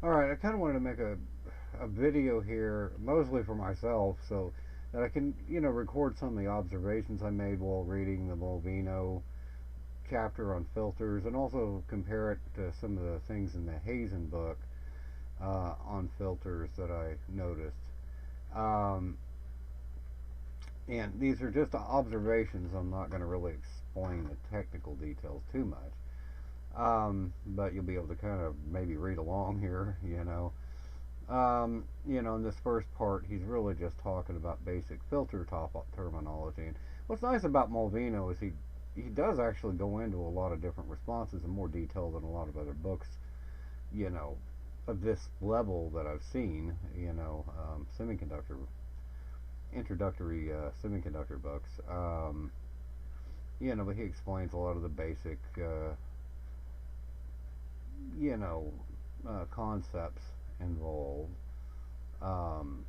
Alright, I kind of wanted to make a video here, mostly for myself, so that I can, record some of the observations I made while reading the Mulvino chapter on filters, and also compare it to some of the things in the Hazen book on filters that I noticed. Um, and these are just observations. I'm not going to really explain the technical details too much. But you'll be able to kind of maybe read along here. In this first part, he's really just talking about basic filter top terminology. And what's nice about Mulvino is he does actually go into a lot of different responses in more detail than a lot of other books, you know, of this level that I've seen, semiconductor, introductory semiconductor books. But he explains a lot of the basic, concepts involved. Um,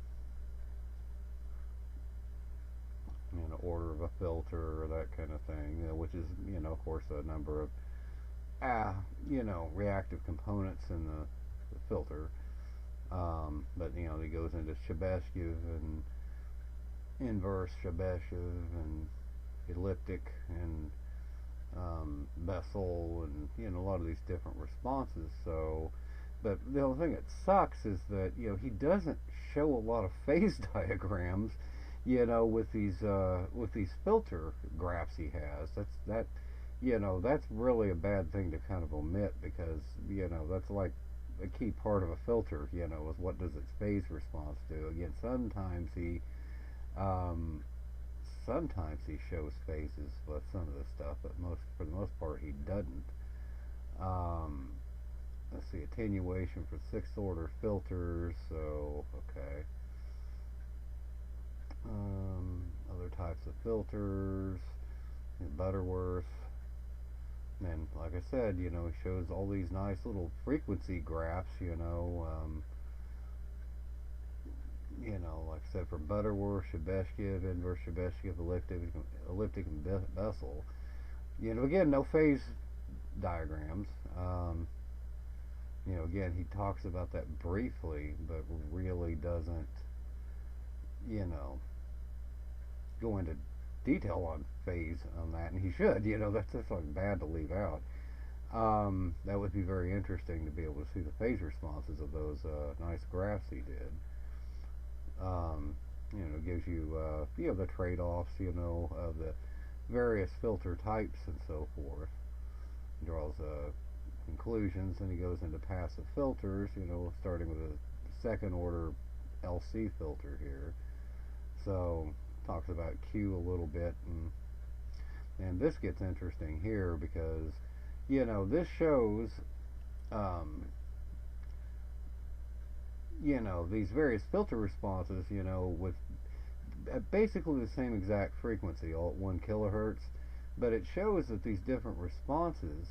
Order of a filter or that kind of thing, which is, of course, a number of, reactive components in the filter. But, he goes into Chebyshev and inverse Chebyshev and elliptic and Bessel and, a lot of these different responses. So, but the only thing that sucks is that, he doesn't show a lot of phase diagrams, with these filter graphs he has. That's really a bad thing to kind of omit, because, that's like a key part of a filter, is what does its phase response do. Again, sometimes he shows phases with some of this stuff, but for the most part he doesn't. Um, let's see, attenuation for sixth order filters. So okay. Other types of filters, Butterworth. And like I said, he shows all these nice little frequency graphs, like I said, for Butterworth, Chebyshev, inverse Chebyshev, elliptic and Bessel. Again, no phase diagrams. Again, he talks about that briefly, but really doesn't, you know, go into detail on phase on that, and he should. That's just like bad to leave out. That would be very interesting to be able to see the phase responses of those nice graphs he did. Gives you the trade-offs, of the various filter types and so forth. Draws conclusions, and he goes into passive filters, starting with a second order LC filter here. So talks about Q a little bit, and this gets interesting here because this shows these various filter responses, with basically the same exact frequency, all at 1 kilohertz, but it shows that these different responses,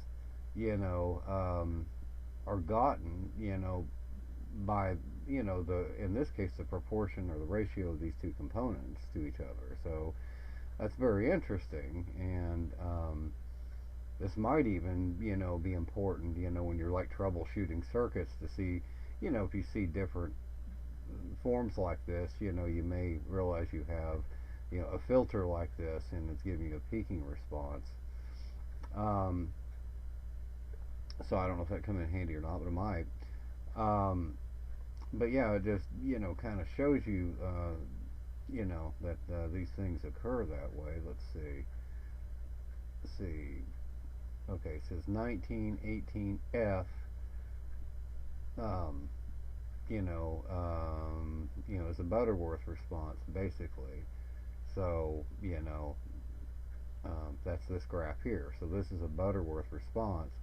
are gotten, by, in this case, the proportion or the ratio of these two components to each other. So that's very interesting, and this might even, be important, when you're like troubleshooting circuits to see, if you see different forms like this, you may realize you have, a filter like this, and it's giving you a peaking response. So I don't know if that come in handy or not, but it might. But yeah, it just, kind of shows you, that these things occur that way. Let's see. Okay, it says 1918F. Is a Butterworth response, basically. So, that's this graph here. So this is a Butterworth response.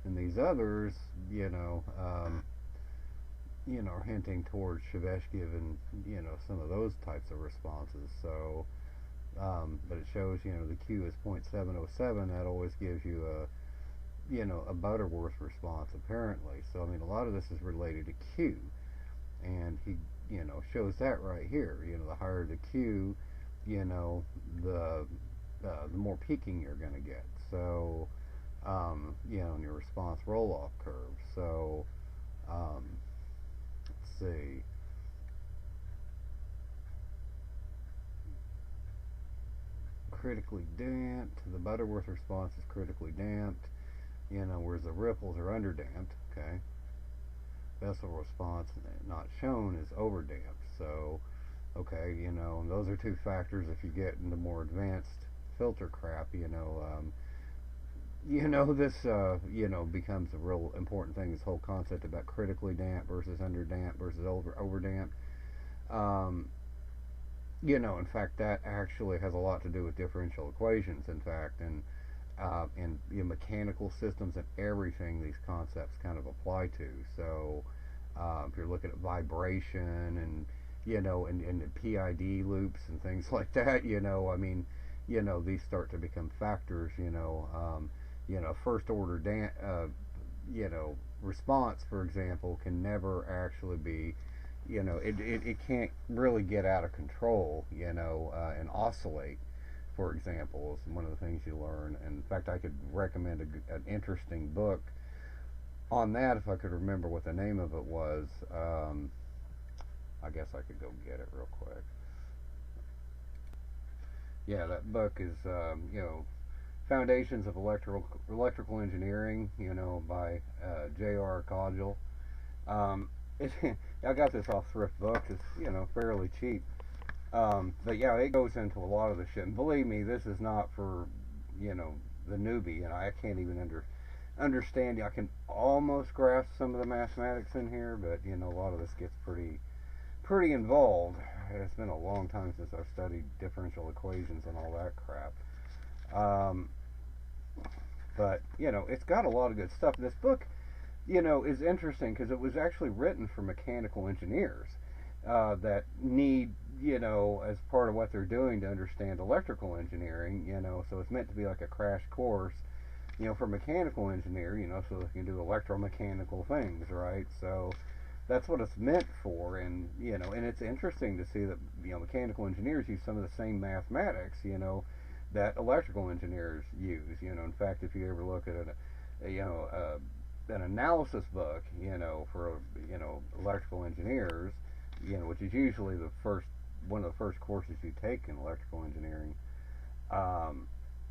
And these others, are hinting towards Chebyshev and, some of those types of responses. So, but it shows, the Q is 0.707. That always gives you a Butterworth response, apparently. So, a lot of this is related to Q. And he, shows that right here. The higher the Q, the more peaking you're going to get. So, in your response roll-off curve. So, see. Critically damped. The Butterworth response is critically damped, whereas the ripples are underdamped. Okay. Vessel response not shown is overdamped. So, okay, those are two factors. If you get into more advanced filter crap, this becomes a real important thing. This whole concept about critically damp versus underdamped versus overdamped. In fact, that actually has a lot to do with differential equations. In fact, and mechanical systems and everything, these concepts kind of apply to. So, if you're looking at vibration and and PID loops and things like that, these start to become factors. First order response, for example, can never actually be, it can't really get out of control, and oscillate, for example, is one of the things you learn. And in fact, I could recommend an interesting book on that if I could remember what the name of it was. I guess I could go get it real quick. Yeah, that book is, Foundations of Electrical Engineering, by J.R. Codgel. I got this off Thrift Books. It's, fairly cheap. But yeah, it goes into a lot of the shit. And believe me, this is not for, the newbie. I can't even understand. I can almost grasp some of the mathematics in here, but, a lot of this gets pretty involved. It's been a long time since I've studied differential equations and all that crap. But, it's got a lot of good stuff. This book, is interesting because it was actually written for mechanical engineers that need, as part of what they're doing to understand electrical engineering, so it's meant to be like a crash course, for mechanical engineer, so they can do electromechanical things, right? So that's what it's meant for. And, and it's interesting to see that, mechanical engineers use some of the same mathematics, that electrical engineers use. In fact, if you ever look at an analysis book, for electrical engineers, which is usually one of the first courses you take in electrical engineering,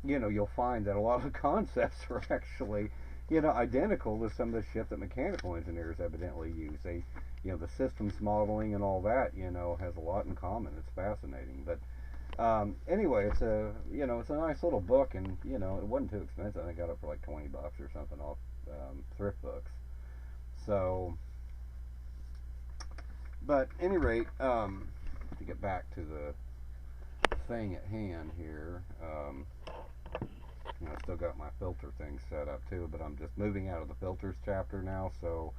you'll find that a lot of the concepts are actually, identical to some of the shit that mechanical engineers evidently use. They, the systems modeling and all that, has a lot in common. It's fascinating. But anyway, it's a nice little book, and it wasn't too expensive. I got it for like $20 or something off Thrift Books. So, but at any rate, to get back to the thing at hand here, I still got my filter thing set up too, but I'm just moving out of the filters chapter now. So,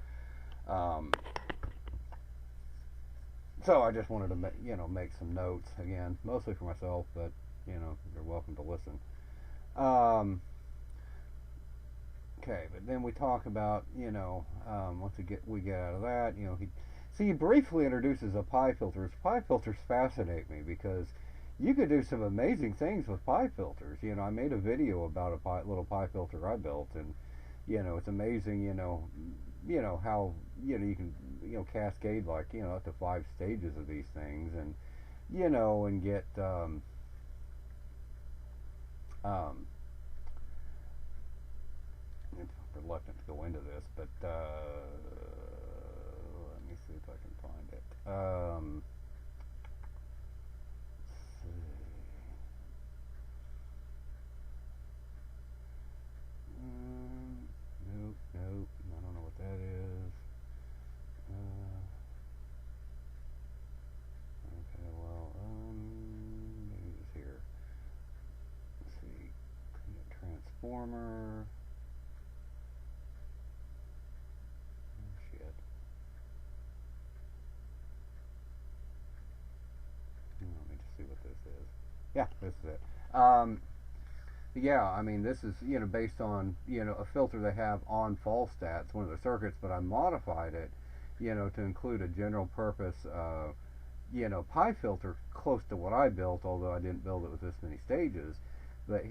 so I just wanted to make some notes again, mostly for myself, but you're welcome to listen. Okay, but then we talk about once we get out of that, he briefly introduces a pie filter. Pie filters fascinate me because you could do some amazing things with pie filters. I made a video about a little pie filter I built, and it's amazing. How you can cascade like up to 5 stages of these things, and and get I'm reluctant to go into this, but let me see if I can find it. Let's see. Nope, I don't know what that is. Okay, well, maybe it's here. Let's see, transformer. Let me just see what this is. Yeah, this is it. Yeah, I mean, this is, based on, a filter they have on Falstat, one of the circuits, but I modified it, to include a general purpose, pi filter close to what I built, although I didn't build it with this many stages. But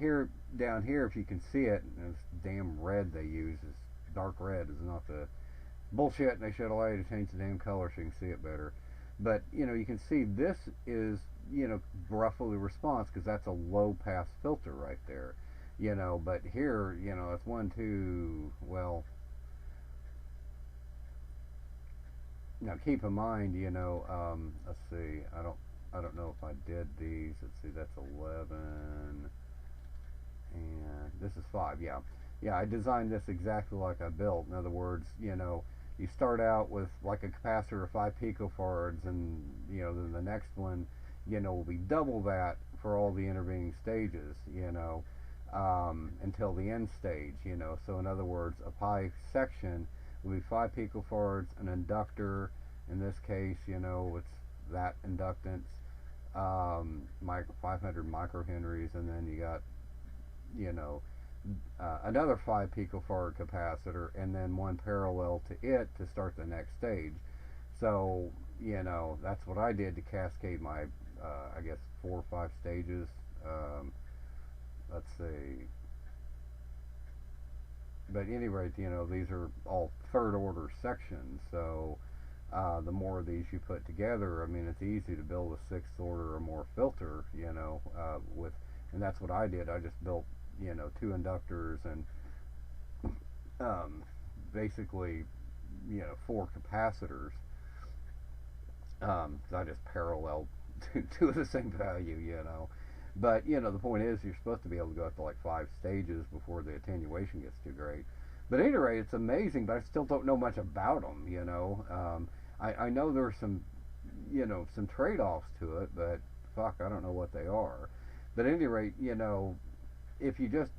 down here, if you can see it, this damn red they use is dark red, is not the bullshit, and they should allow you to change the damn color so you can see it better. But you can see this is roughly response because that's a low pass filter right there. But here it's one, two. Well, now keep in mind, let's see. I don't know if I did these. Let's see. That's 11, and this is 5. Yeah, yeah. I designed this exactly like I built. In other words, you start out with like a capacitor of 5 picofarads, and then the next one, will be double that for all the intervening stages, until the end stage, So in other words, a pi section will be 5 picofarads, an inductor. In this case, it's that inductance, 500 microhenries, and then you got, you know, another 5 picofarad capacitor, and then one parallel to it to start the next stage. So, that's what I did to cascade my, I guess, 4 or 5 stages. Let's see. But at any rate, these are all third order sections, so the more of these you put together, I mean, it's easy to build a 6th order or more filter, and that's what I did. I just built, 2 inductors and basically, 4 capacitors. I just paralleled two of the same value. But, the point is you're supposed to be able to go up to like 5 stages before the attenuation gets too great. But at any rate, it's amazing, but I still don't know much about them, I know there's some, some trade-offs to it, but fuck, I don't know what they are. But at any rate, if you just,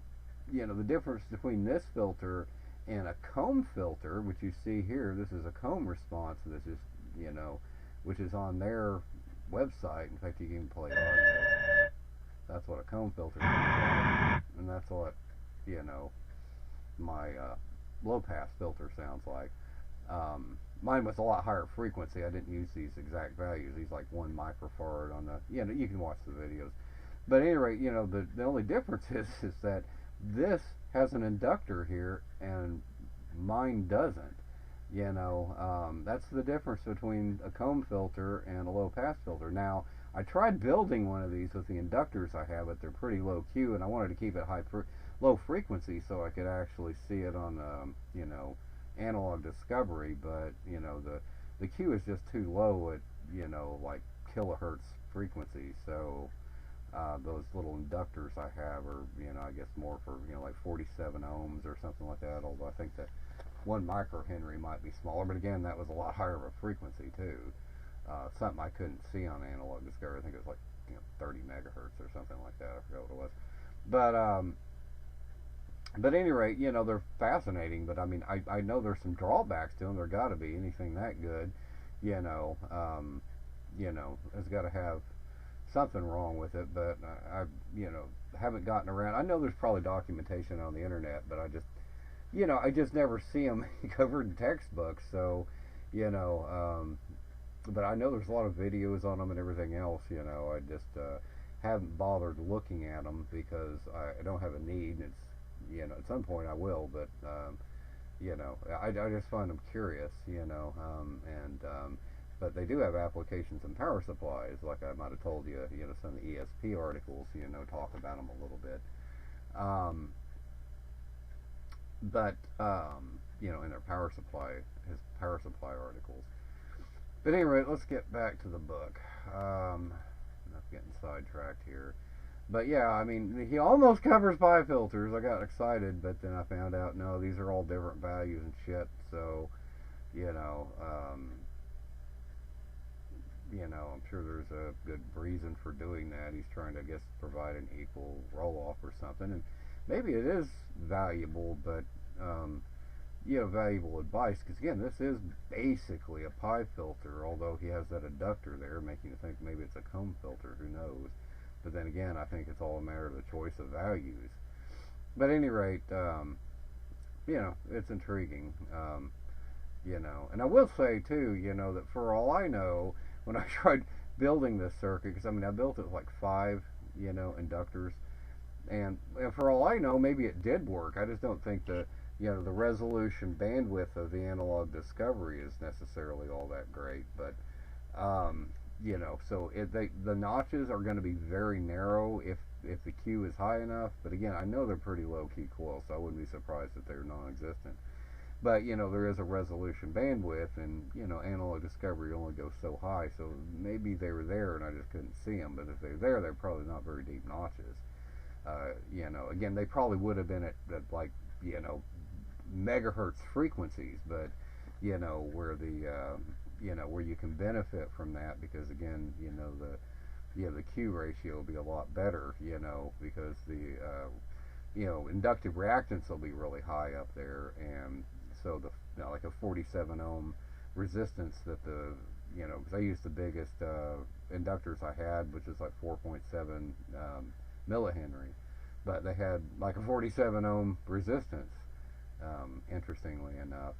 the difference between this filter and a comb filter, which you see here, this is a comb response, this is, which is on their website. In fact, you can play audio. That's what a comb filter is, and that's what, my low pass filter sounds like. Mine was a lot higher frequency. I didn't use these exact values. These like 1 microfarad on the, you can watch the videos. But at any rate, the only difference is that this has an inductor here and mine doesn't. That's the difference between a comb filter and a low pass filter. Now, I tried building one of these with the inductors I have, but they're pretty low Q, and I wanted to keep it low frequency so I could actually see it on, analog discovery. But the Q is just too low at like kilohertz frequency. So those little inductors I have are I guess more for like 47 ohms or something like that. Although I think that 1 microhenry might be smaller, but again, that was a lot higher of a frequency too. Something I couldn't see on analog discovery. I think it was like 30 megahertz or something like that. I forgot what it was. But at any rate, they're fascinating. But I mean, I know there's some drawbacks to them. There got to be. Anything that good, has got to have something wrong with it. But I haven't gotten around. I know there's probably documentation on the internet, but I just never see them covered in textbooks. So, but I know there's a lot of videos on them and everything else. I just haven't bothered looking at them because I don't have a need. And it's at some point I will, but I just find them curious. But they do have applications in power supplies, like I might have told you. Some of the ESP articles, talk about them a little bit. But in their power supply articles. But anyway, let's get back to the book. I'm getting sidetracked here. But yeah, I mean, he almost covers bifilters. I got excited, but then I found out, no, these are all different values and shit. So, I'm sure there's a good reason for doing that. He's trying to, I guess, provide an equal roll-off or something. And maybe it is valuable, but, valuable advice. Because, again, this is basically a pi filter, although he has that inductor there, making you think maybe it's a comb filter. Who knows? But then again, I think it's all a matter of the choice of values. But at any rate, it's intriguing. And I will say, too, that for all I know, when I tried building this circuit, because, I mean, I built it with like 5, inductors, and for all I know, maybe it did work. I just don't think the the resolution bandwidth of the analog discovery is necessarily all that great, but um, so the notches are going to be very narrow if the Q is high enough. But again, I know they're pretty low key coils, so I wouldn't be surprised if they're non-existent. But there is a resolution bandwidth, and analog discovery only goes so high, so maybe they were there and I just couldn't see them. But if they're there, they're probably not very deep notches. Again, they probably would have been at like megahertz frequencies, but where where you can benefit from that, because again, the Q ratio will be a lot better, because the inductive reactance will be really high up there, and so the like a 47 ohm resistance that because I used the biggest inductors I had, which is like 4.7 millihenry, but they had like a 47 ohm resistance, interestingly enough.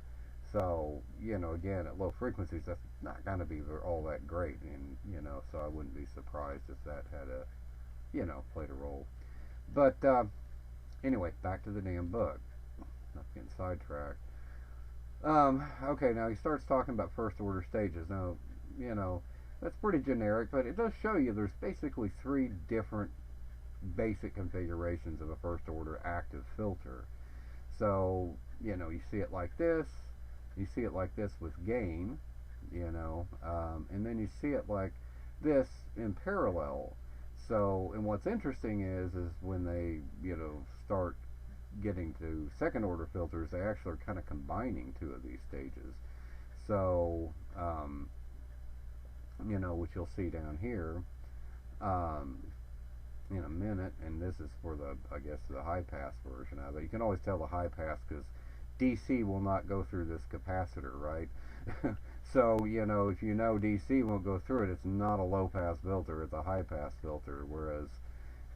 So, again, at low frequencies, that's not going to be all that great, and, so I wouldn't be surprised if that had played a role. But, anyway, back to the damn book. Not getting sidetracked. Okay, now he starts talking about first order stages. Now, that's pretty generic, but it does show you there's basically three different basic configurations of a first order active filter. So, you see it like this, you see it like this with gain, and then you see it like this in parallel. So, and what's interesting is when they, start getting to second order filters, they actually are kind of combining two of these stages. So, which you'll see down here in a minute, and this is for I guess the high pass version of it. You can always tell the high pass because DC will not go through this capacitor, right? So, if DC won't go through it, it's not a low pass filter, it's a high pass filter, whereas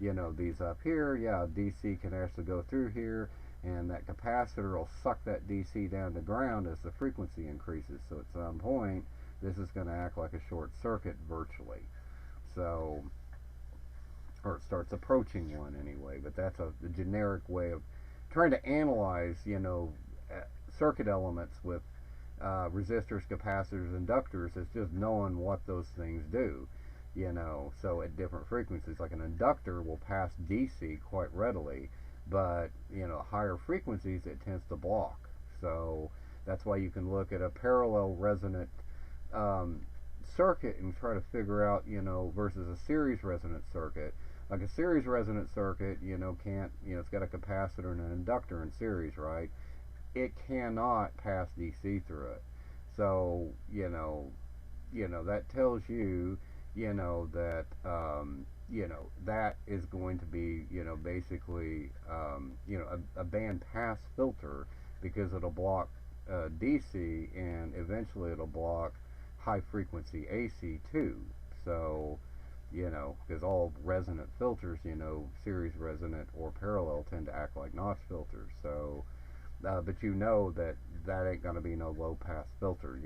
these up here, yeah, DC can actually go through here, and that capacitor will suck that DC down to ground as the frequency increases. So at some point, this is going to act like a short circuit virtually. So, or it starts approaching one anyway, but that's the generic way of trying to analyze, circuit elements with resistors, capacitors, inductors, is just knowing what those things do. So at different frequencies, like an inductor will pass DC quite readily, but higher frequencies it tends to block. So that's why you can look at a parallel resonant circuit and try to figure out, versus a series resonant circuit. Like a series resonant circuit, can't, it's got a capacitor and an inductor in series, right? It cannot pass DC through it. So, that tells you, that, that is going to be, basically, a band pass filter, because it'll block DC, and eventually it'll block high frequency AC too. So, because all resonant filters, series resonant or parallel, tend to act like notch filters. So, but that ain't going to be no low pass filter.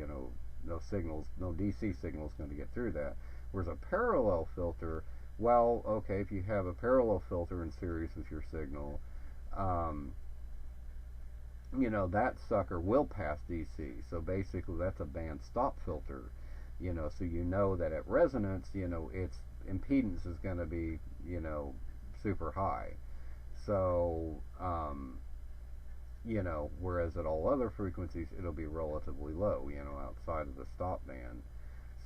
No signals, no DC signals going to get through that. Whereas a parallel filter, well, okay, if you have a parallel filter in series with your signal, that sucker will pass DC. So basically, that's a band stop filter. So that at resonance, its impedance is going to be, super high. So, whereas at all other frequencies, it'll be relatively low, outside of the stop band.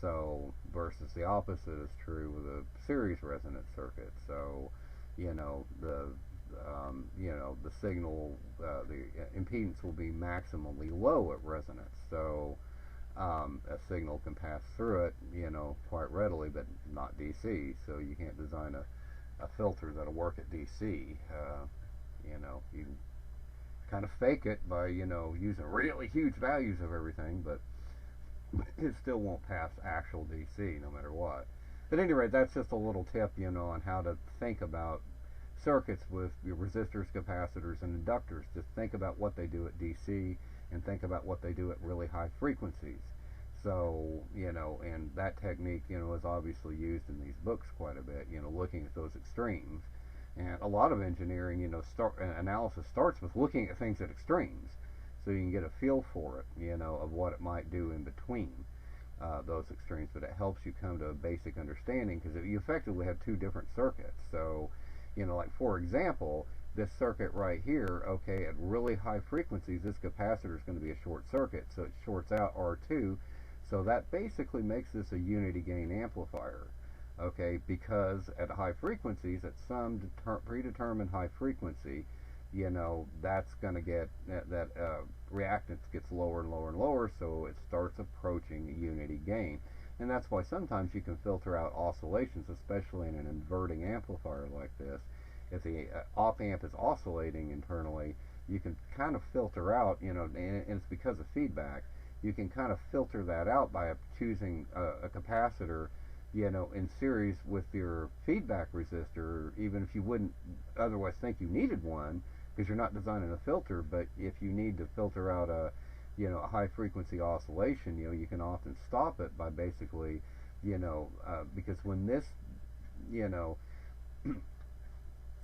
So, versus the opposite is true with a series resonant circuit. So, the signal, the impedance will be maximally low at resonance. So, a signal can pass through it, quite readily, but not DC. So you can't design a filter that'll work at DC. You can kind of fake it by, using really huge values of everything, but it still won't pass actual DC no matter what. But at any rate, that's just a little tip, on how to think about circuits with your resistors, capacitors, and inductors. Just think about what they do at DC, and think about what they do at really high frequencies. So, and that technique, is obviously used in these books quite a bit, looking at those extremes. And a lot of engineering, analysis starts with looking at things at extremes, so you can get a feel for it, of what it might do in between those extremes. But it helps you come to a basic understanding, because you effectively have two different circuits. So, like for example, this circuit right here, okay, at really high frequencies, this capacitor is going to be a short circuit, so it shorts out R2. So that basically makes this a unity gain amplifier, okay, because at high frequencies, at some predetermined high frequency, that's going to get that reactance gets lower and lower and lower, so it starts approaching unity gain. And that's why sometimes you can filter out oscillations, especially in an inverting amplifier like this. If the op amp is oscillating internally, you can kind of filter out, and it's because of feedback, you can kind of filter that out by choosing a capacitor, in series with your feedback resistor, even if you wouldn't otherwise think you needed one, because you're not designing a filter. But if you need to filter out a high frequency oscillation, you can often stop it by basically, because when this,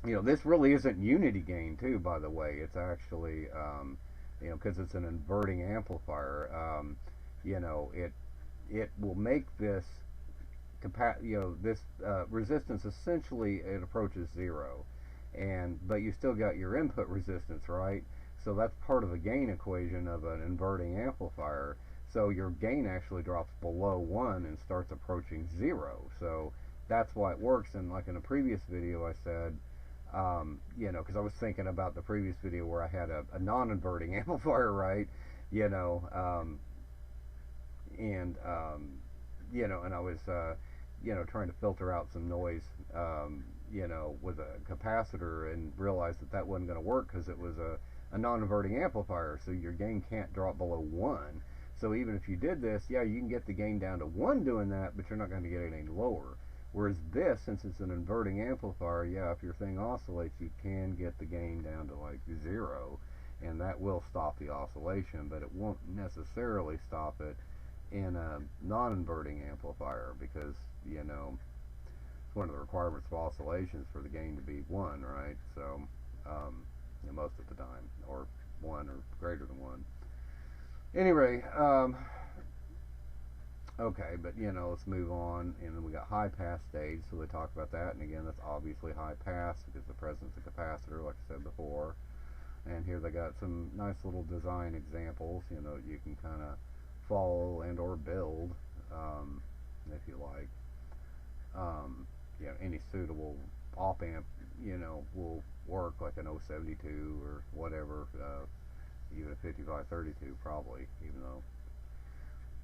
this really isn't unity gain too, by the way. It's actually, because it's an inverting amplifier, it will make this resistance, essentially it approaches zero, but you still got your input resistance, right? So that's part of the gain equation of an inverting amplifier. So your gain actually drops below 1 and starts approaching 0. So that's why it works. And like in a previous video I said, because I was thinking about the previous video where I had a non-inverting amplifier, right? And I was, trying to filter out some noise, with a capacitor, and realized that wasn't going to work because it was a non-inverting amplifier, so your gain can't drop below 1. So even if you did this, yeah, you can get the gain down to 1 doing that, but you're not going to get it any lower. Whereas this, since it's an inverting amplifier, yeah, if your thing oscillates, you can get the gain down to like 0, and that will stop the oscillation, but it won't necessarily stop it in a non-inverting amplifier, because, it's one of the requirements of oscillations for the gain to be 1, right? So, most of the time, or 1 or greater than 1. Anyway, okay, but let's move on. And then we got high pass stage, so they talk about that. And again, that's obviously high pass because the presence of capacitor, like I said before. And here they got some nice little design examples, you can kind of follow and or build, if you like. Any suitable op amp, will work, like an 072 or whatever, even a 5532 probably, even though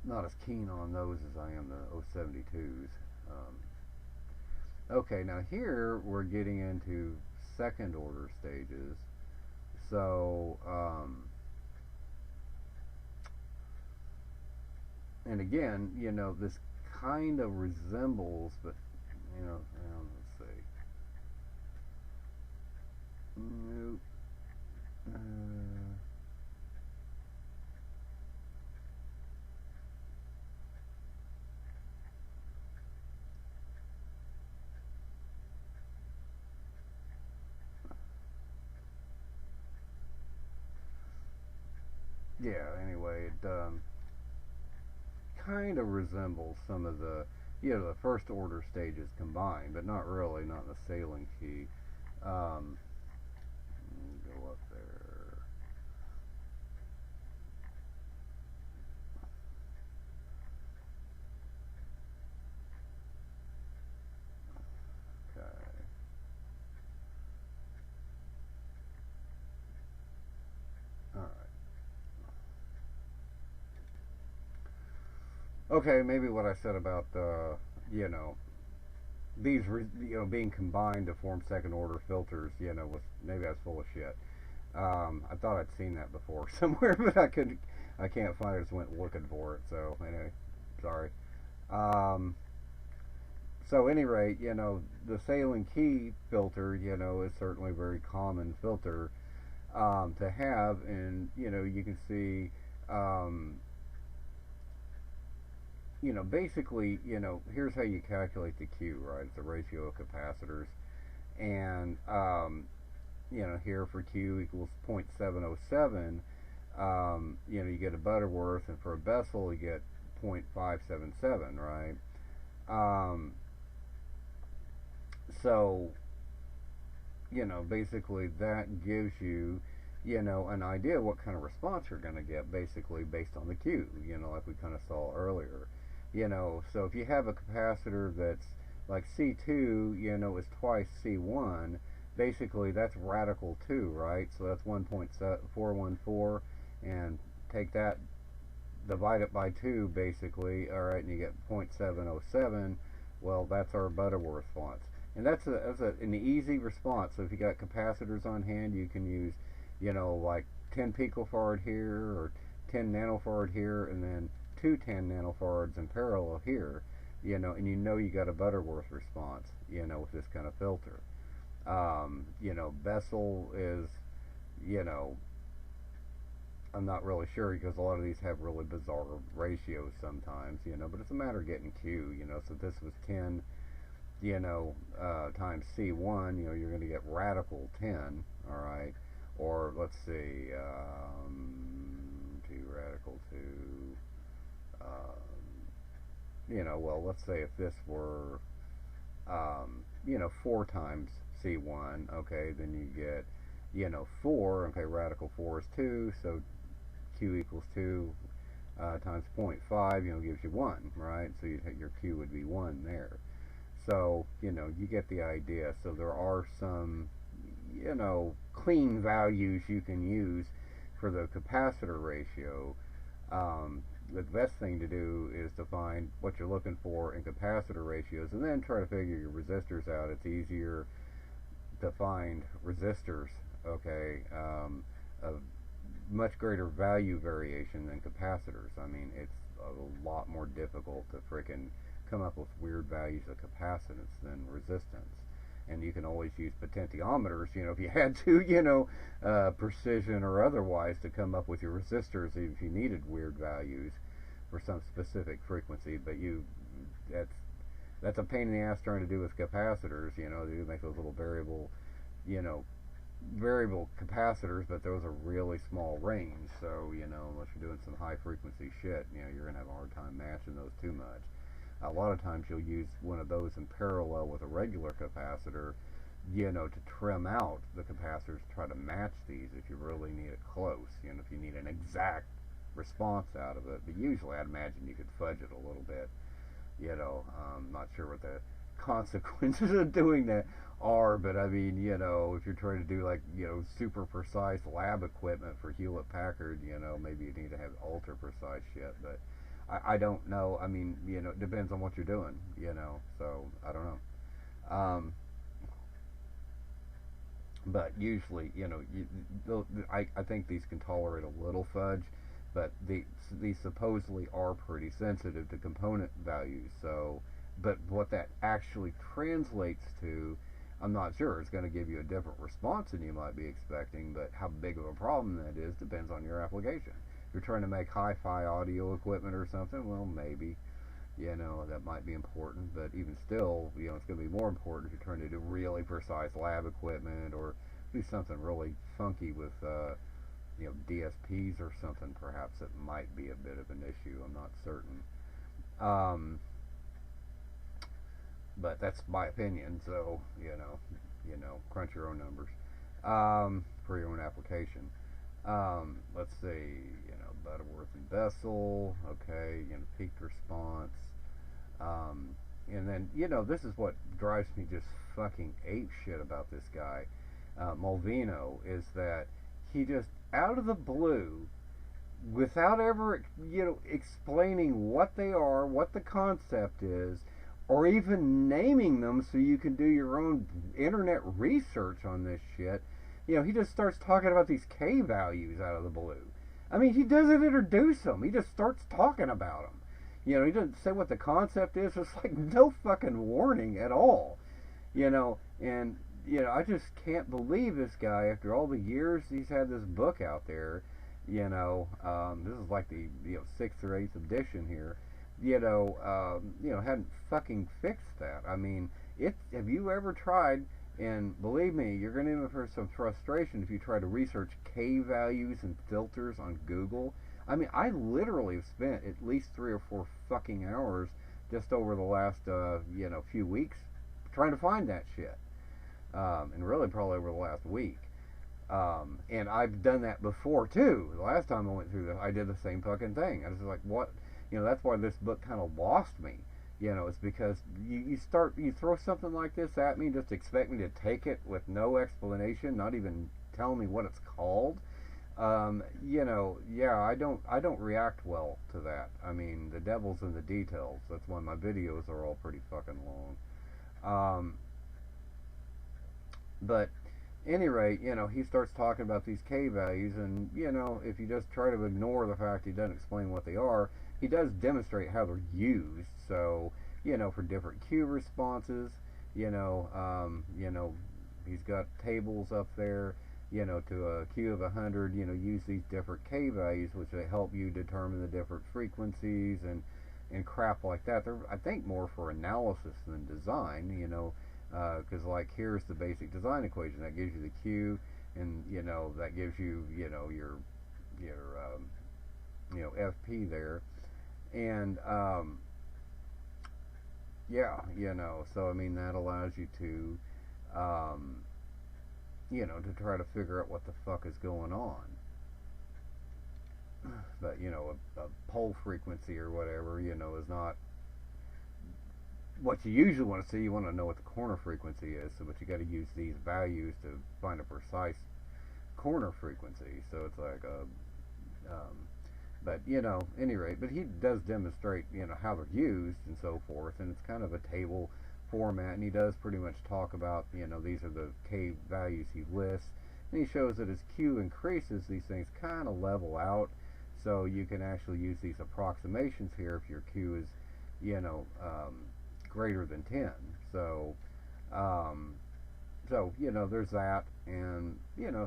not as keen on those as I am the 072s. Okay, now here we're getting into second order stages. So, and again, this kind of resembles, but, let's see. Nope. Yeah, anyway, it kind of resembles some of the, the first order stages combined, but not really, not in the sailing key. Go up there. Okay. Alright. Okay, maybe what I said about, these, being combined to form second order filters, was, maybe I was full of shit. I thought I'd seen that before somewhere, but I can't find it. I just went looking for it, so anyway, sorry. So any rate, the sailing key filter, is certainly a very common filter to have, and you can see, basically, here's how you calculate the Q, right? It's the ratio of capacitors, And here for Q equals 0.707, you get a Butterworth, and for a Bessel you get 0.577, right? So, basically that gives you, an idea what kind of response you're going to get, basically based on the Q, like we kind of saw earlier. So if you have a capacitor that's like C2, is twice C1, basically that's radical 2, right? So that's 1.414, and take that, divide it by 2, basically, alright, and you get 0.707. Well, that's our Butterworth response. And that's an easy response. So if you got capacitors on hand, you can use, like 10 picofarad here, or 10 nanofarad here, and then two 10 nanofarads in parallel here, and you got a Butterworth response, with this kind of filter. Bessel is, I'm not really sure, because a lot of these have really bizarre ratios sometimes, but it's a matter of getting Q, so this was 10, times C1, you're going to get radical 10, alright, or let's see, 2 radical 2, well, let's say if this were, 4 times C1, okay, then you get, 4, okay, radical 4 is 2, so Q equals 2 times 0.5, gives you 1, right? So your Q would be 1 there. So, you get the idea. So there are some, clean values you can use for the capacitor ratio. The best thing to do is to find what you're looking for in capacitor ratios, and then try to figure your resistors out. It's easier to find resistors, okay, of much greater value variation than capacitors. I mean, it's a lot more difficult to frickin' come up with weird values of capacitance than resistance. And you can always use potentiometers, if you had to, precision or otherwise, to come up with your resistors if you needed weird values for some specific frequency. But that's a pain in the ass trying to do with capacitors. They make those little variable capacitors, but those are really small range. So, unless you're doing some high frequency shit, you're gonna have a hard time matching those too much. A lot of times you'll use one of those in parallel with a regular capacitor, to trim out the capacitors to try to match these if you really need it close, if you need an exact response out of it. But usually I'd imagine you could fudge it a little bit. I'm not sure what the consequences of doing that are, but I mean, if you're trying to do like, super precise lab equipment for Hewlett Packard, maybe you need to have ultra precise shit, but I don't know. I mean, it depends on what you're doing, so I don't know. But usually, I think these can tolerate a little fudge, but these supposedly are pretty sensitive to component values. So, but what that actually translates to, I'm not sure. It's going to give you a different response than you might be expecting, but how big of a problem that is depends on your application. If you're trying to make hi-fi audio equipment or something, well, maybe, that might be important, but even still, it's going to be more important if you're trying to do really precise lab equipment, or do something really funky with, DSPs or something. Perhaps it might be a bit of an issue. I'm not certain. But that's my opinion, so, crunch your own numbers, for your own application. Let's see, Butterworth and Bessel, okay, peaked response. And then, this is what drives me just fucking ape shit about this guy, Mulvino, is that he just, out of the blue, without ever, explaining what they are, what the concept is, or even naming them so you can do your own internet research on this shit, he just starts talking about these K values out of the blue. I mean, he doesn't introduce them. He just starts talking about them. He doesn't say what the concept is. It's like no fucking warning at all. And, I just can't believe this guy, after all the years he's had this book out there, this is like the, 6th or 8th edition here, hadn't fucking fixed that. I mean, have you ever tried And believe me, you're going to end up with some frustration if you try to research K values and filters on Google. I mean, I literally have spent at least 3 or 4 fucking hours just over the last, few weeks trying to find that shit. And really probably over the last week. And I've done that before too. The last time I went through this, I did the same fucking thing. I was like, what? That's why this book kind of lost me. It's because you throw something like this at me, just expect me to take it with no explanation, not even tell me what it's called. Yeah, I don't react well to that. I mean, the devil's in the details. That's why my videos are all pretty fucking long. But any rate, he starts talking about these K values, and if you just try to ignore the fact he doesn't explain what they are, he does demonstrate how they're used. So, for different Q responses, he's got tables up there, to a Q of 100, use these different K values, which they help you determine the different frequencies and crap like that. They're, I think, more for analysis than design, because like here's the basic design equation that gives you the Q, and that gives you your FP there, and yeah, so I mean that allows you to to try to figure out what the fuck is going on. But a pole frequency or whatever is not what you usually want to see. You want to know what the corner frequency is, but you got to use these values to find a precise corner frequency. So it's like but any rate, but he does demonstrate how they're used and so forth, and it's kind of a table format, and he does pretty much talk about these are the K values he lists, and he shows that as Q increases, these things kind of level out, so you can actually use these approximations here if your Q is greater than 10. So there's that, and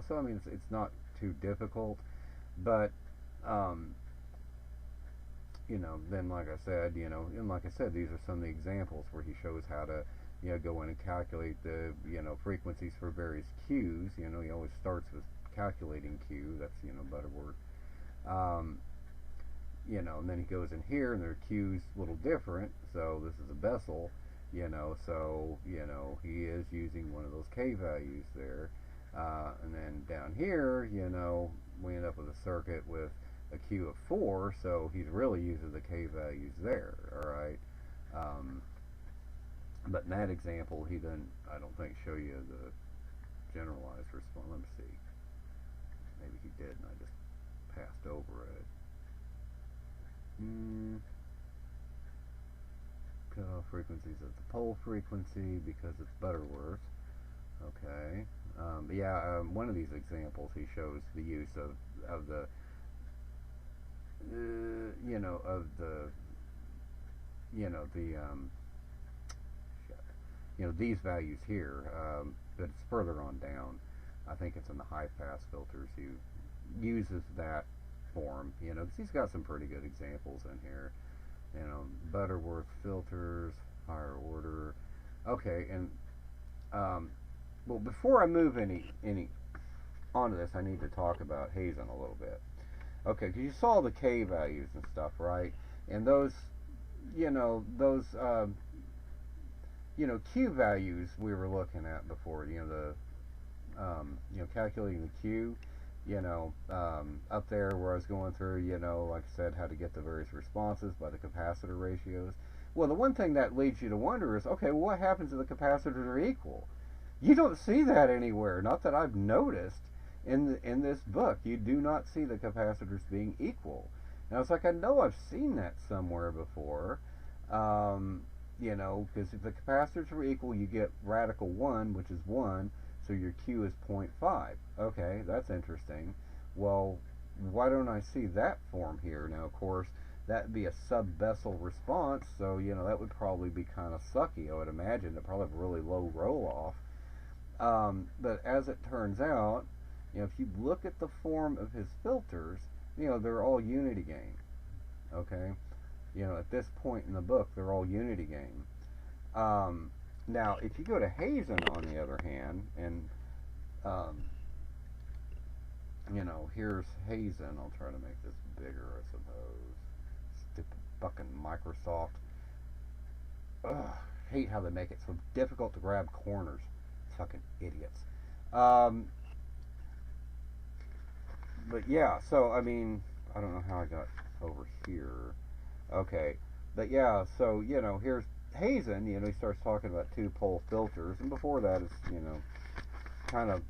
so I mean it's not too difficult, but then like I said, these are some of the examples where he shows how to go in and calculate the frequencies for various Qs. He always starts with calculating Q. That's Butterworth. And then he goes in here, and their Q's a little different. So this is a Bessel, so he is using one of those K values there. And then down here, we end up with a circuit with a Q of 4, so he's really using the K values there, alright? But in that example, he didn't, I don't think, show you the generalized response. Let me see. Maybe he did, and I just passed over it. Cutoff frequencies of the pole frequency because it's Butterworth. Okay. But yeah, one of these examples he shows the use of the these values here, but it's further on down. I think it's in the high pass filters. He uses that form, because he's got some pretty good examples in here. Butterworth filters, higher order. Okay, and well, before I move any onto this, I need to talk about Hazen a little bit. Okay, because you saw the K values and stuff, right? And those, Q values we were looking at before, calculating the Q, up there where I was going through, like I said, how to get the various responses by the capacitor ratios. Well, the one thing that leads you to wonder is, okay, well, what happens if the capacitors are equal? You don't see that anywhere, not that I've noticed. In this book, you do not see the capacitors being equal. Now, it's like, I know I've seen that somewhere before, because if the capacitors are equal, you get radical 1, which is 1, so your Q is 0.5. Okay, that's interesting. Well, why don't I see that form here? Now, of course, that would be a sub-Bessel response, so, that would probably be kind of sucky, I would imagine. It'd probably have a really low roll-off. But as it turns out, if you look at the form of his filters, they're all unity gain. Okay? At this point in the book, they're all unity gain. Now, if you go to Hazen, on the other hand, and um, here's Hazen. I'll try to make this bigger, I suppose. Stupid fucking Microsoft. Ugh, hate how they make it so difficult to grab corners. Fucking idiots. Um, but yeah, so I mean, I don't know how I got over here. Okay, but yeah, so here's Hazen. He starts talking about two-pole filters, and before that is kind of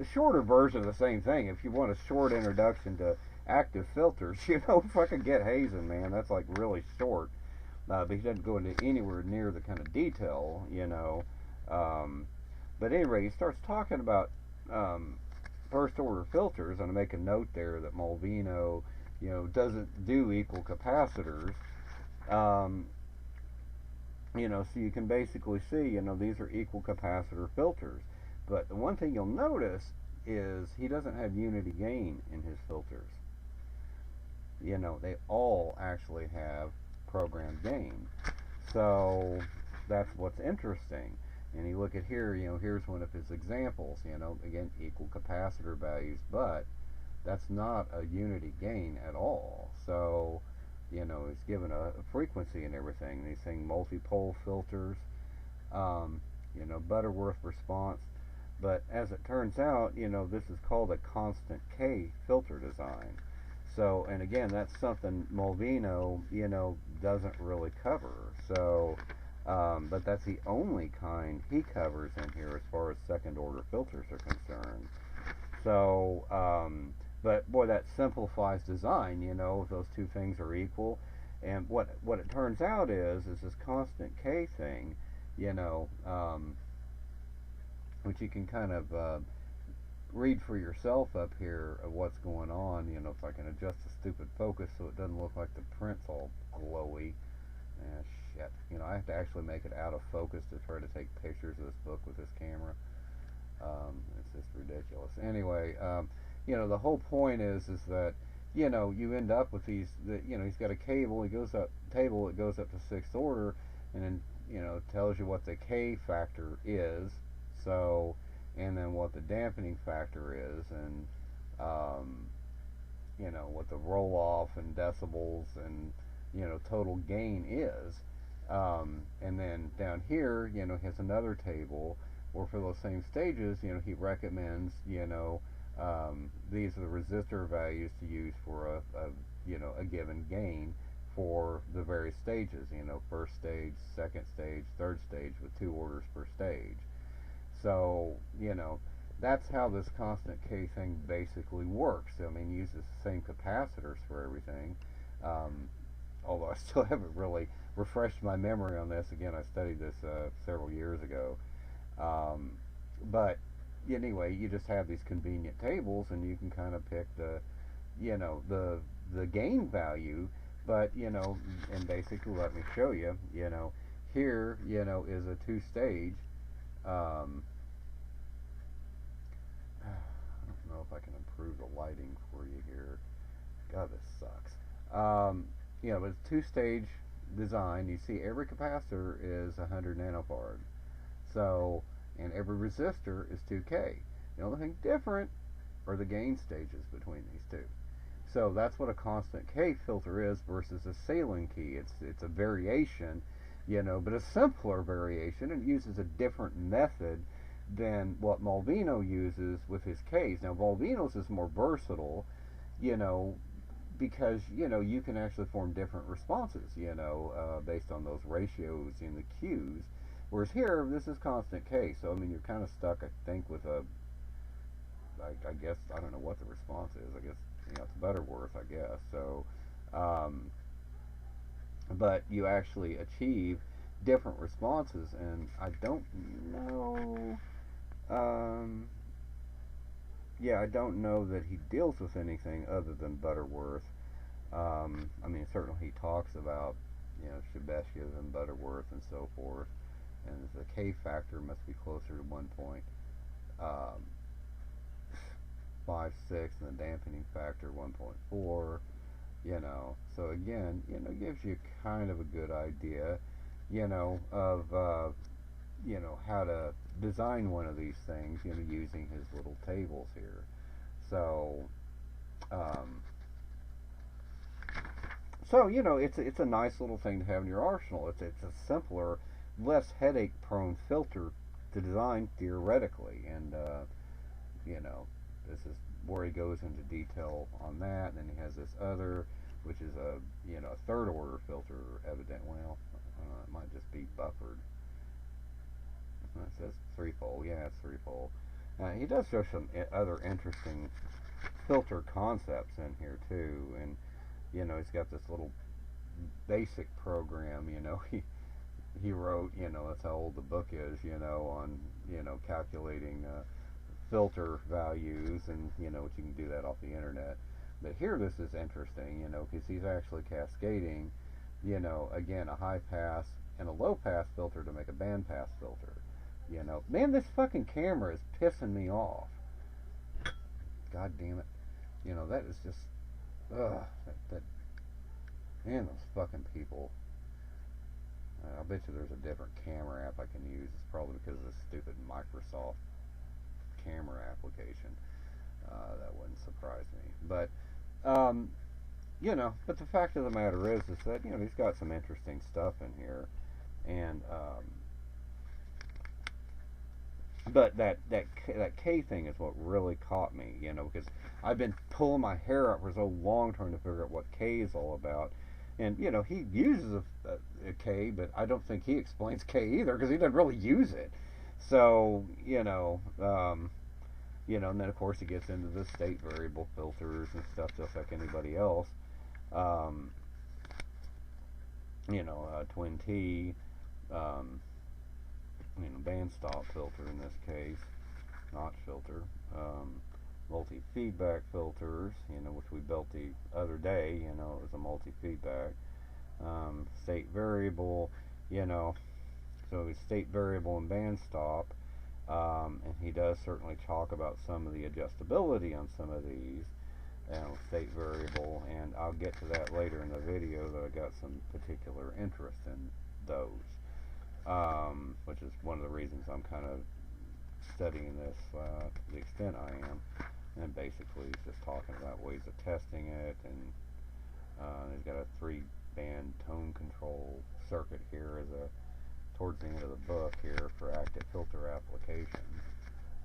a shorter version of the same thing. If you want a short introduction to active filters, fucking get Hazen, man. That's like really short. But he doesn't go into anywhere near the kind of detail. Um, but anyway, he starts talking about first order filters, and I make a note there that Mulvino, doesn't do equal capacitors. Um, so you can basically see, these are equal capacitor filters. But the one thing you'll notice is he doesn't have unity gain in his filters. They all actually have programmed gain. So that's what's interesting. And you look at here, here's one of his examples, again, equal capacitor values, but that's not a unity gain at all. So, it's given a frequency and everything. He's saying multi-pole filters, Butterworth response. But as it turns out, this is called a constant K filter design. So, and again, that's something Mulvino, doesn't really cover. So, but that's the only kind he covers in here as far as second order filters are concerned. So, but boy, that simplifies design, if those two things are equal. And what it turns out is this constant K thing, which you can kind of read for yourself up here of what's going on. If I can adjust the stupid focus so it doesn't look like the print's all glowy. Shit. I have to actually make it out of focus to try to take pictures of this book with this camera. It's just ridiculous. Anyway, the whole point is that, you end up with these, he's got a table, it goes up to sixth order, and then, tells you what the K factor is, so, and then what the dampening factor is, and, what the roll-off and decibels and, total gain is. And then down here, he has another table where for those same stages, he recommends, these are the resistor values to use for a given gain for the various stages, first stage, second stage, third stage, with 2 orders per stage. So, that's how this constant K thing basically works. I mean, uses the same capacitors for everything. Although I still haven't really refreshed my memory on this. Again, I studied this several years ago. But anyway, you just have these convenient tables, and you can kind of pick the gain value. But and basically, let me show you. Here is a 2-stage. I don't know if I can improve the lighting for you here. God, this sucks. But it's 2-stage design. You see, every capacitor is 100 nanofarad. So, and every resistor is 2K. The only thing different are the gain stages between these two. So that's what a constant K filter is versus a Salem key. It's a variation, but a simpler variation. It uses a different method than what Mulvino uses with his Ks. Now, Mulvino's is more versatile, because you can actually form different responses, based on those ratios in the Qs. Whereas here, this is constant K, so I mean you're kind of stuck, I think, with I guess, I don't know what the response is. I guess it's Butterworth, I guess. So, but you actually achieve different responses, and I don't know. Yeah, I don't know that he deals with anything other than Butterworth. I mean, certainly he talks about, Shebeshia and Butterworth and so forth, and the K factor must be closer to 1.56, and the dampening factor 1.4. So again, gives you kind of a good idea. of how to design one of these things, using his little tables here. So, um, it's a nice little thing to have in your arsenal. It's a simpler, less headache-prone filter to design theoretically, and this is where he goes into detail on that. And then he has this other, which is a third order filter, evident. Well, it might just be buffered. It says threefold. Yeah, it's threefold. He does show some other interesting filter concepts in here too, and he's got this little basic program. He wrote. That's how old the book is. On calculating filter values, and which you can do that off the internet. But here, this is interesting. Because he's actually cascading. Again, a high pass and a low pass filter to make a band pass filter. Man, this fucking camera is pissing me off. God damn it. That is just, man, those fucking people. I bet you there's a different camera app I can use. It's probably because of this stupid Microsoft camera application. That wouldn't surprise me. But, but the fact of the matter is that, he's got some interesting stuff in here. And, but that K thing is what really caught me, because I've been pulling my hair out for so long trying to figure out what K is all about. And, he uses a K, but I don't think he explains K either, because he doesn't really use it. So, and then of course he gets into the state variable filters and stuff just like anybody else. Twin T, band stop filter in this case, notch filter, multi-feedback filters, which we built the other day, it was a multi-feedback, state variable, so it's state variable and band stop, and he does certainly talk about some of the adjustability on some of these, state variable, and I'll get to that later in the video, that I got some particular interest in those. Which is one of the reasons I'm kind of studying this to the extent I am. And basically he's just talking about ways of testing it, and he's got a 3-band tone control circuit here towards the end of the book here for active filter applications.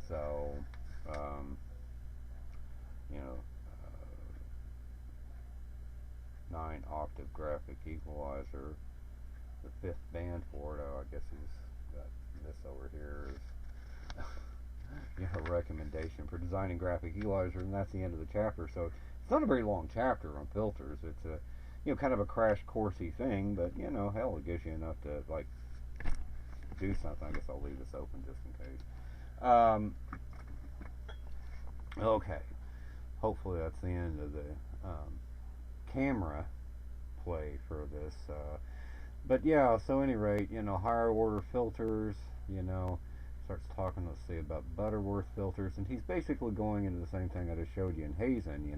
So, 9-octave graphic equalizer. The 5th band for it. Oh, I guess he's got this over here is recommendation for designing graphic equalizer, and that's the end of the chapter. So it's not a very long chapter on filters. It's a kind of a crash coursey thing, but hell, it gives you enough to like do something. I guess I'll leave this open just in case. Okay, hopefully that's the end of the camera play for this. But yeah, so any rate, higher order filters, starts talking, let's see, about Butterworth filters, and he's basically going into the same thing I just showed you in Hazen,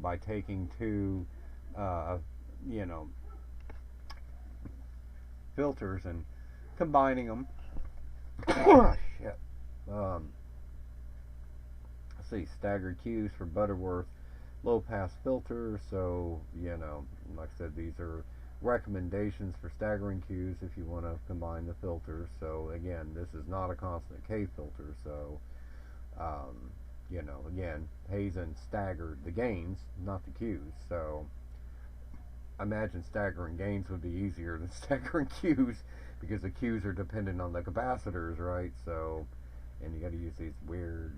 by taking two, filters and combining them. Shit. Let's see, staggered cues for Butterworth low pass filter, so, like I said, these are recommendations for staggering cues if you want to combine the filters. So again, this is not a constant K filter, so again, Hazen staggered the gains, not the cues. So I imagine staggering gains would be easier than staggering cues, because the cues are dependent on the capacitors, right? So, and you got to use these weird,